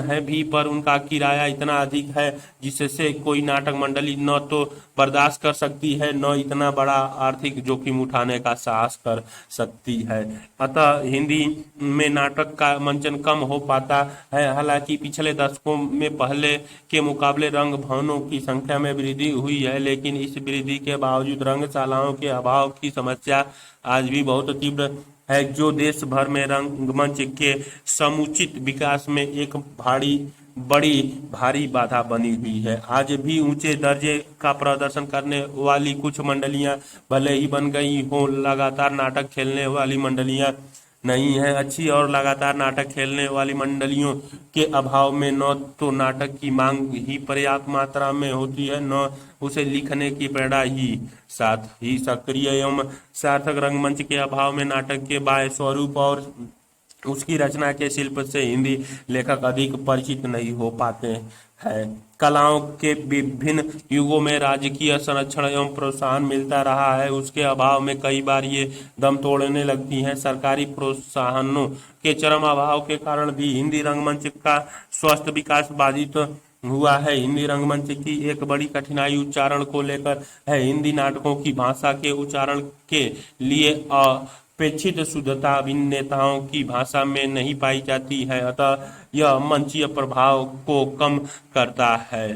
है भी, पर उनका किराया इतना अधिक है जिससे कोई नाटक मंडली न तो बर्दाश्त कर सकती है, न इतना बड़ा आर्थिक जोखिम उठाने का साहस कर सकती है। अतः हिंदी में नाटक का मंचन कम हो पाता है। हालांकि पिछले दशकों में पहले के मुकाबले रंग भवनों की संख्या में वृद्धि हुई है, लेकिन इस वृद्धि के बावजूद रंगशालाओं के अभाव की समस्या आज भी बहुत तीव्र है, जो देश भर में रंगमंच के समुचित विकास में एक बड़ी भारी बाधा बनी हुई है। आज भी ऊंचे दर्जे का प्रदर्शन करने वाली कुछ मंडलियां भले ही बन गई हों, लगातार नाटक खेलने वाली मंडलियां नहीं है। अच्छी और लगातार नाटक खेलने वाली मंडलियों के अभाव में न तो नाटक की मांग ही पर्याप्त मात्रा में होती है, न उसे लिखने की प्रेरणा ही। साथ ही सक्रिय एवं सार्थक रंगमंच के अभाव में नाटक के बाह्य स्वरूप और उसकी रचना के शिल्प से हिंदी लेखक अधिक परिचित नहीं हो पाते हैं। कलाओं के विभिन्न युगों में राजकीय संरक्षण एवं प्रोत्साहन मिलता रहा है, उसके अभाव में कई बार ये दम तोड़ने लगती हैं। सरकारी प्रोत्साहनों के चरम अभाव के कारण भी हिंदी रंगमंच का स्वस्थ विकास बाधित हुआ है। हिंदी रंगमंच की एक बड़ी कठिनाई उच्चारण को लेकर है। हिंदी नाटकों की भाषा के उच्चारण के लिए अपेक्षित शुद्धता अभिनेताओं की भाषा में नहीं पाई जाती है, अतः यह मंचीय प्रभाव को कम करता है।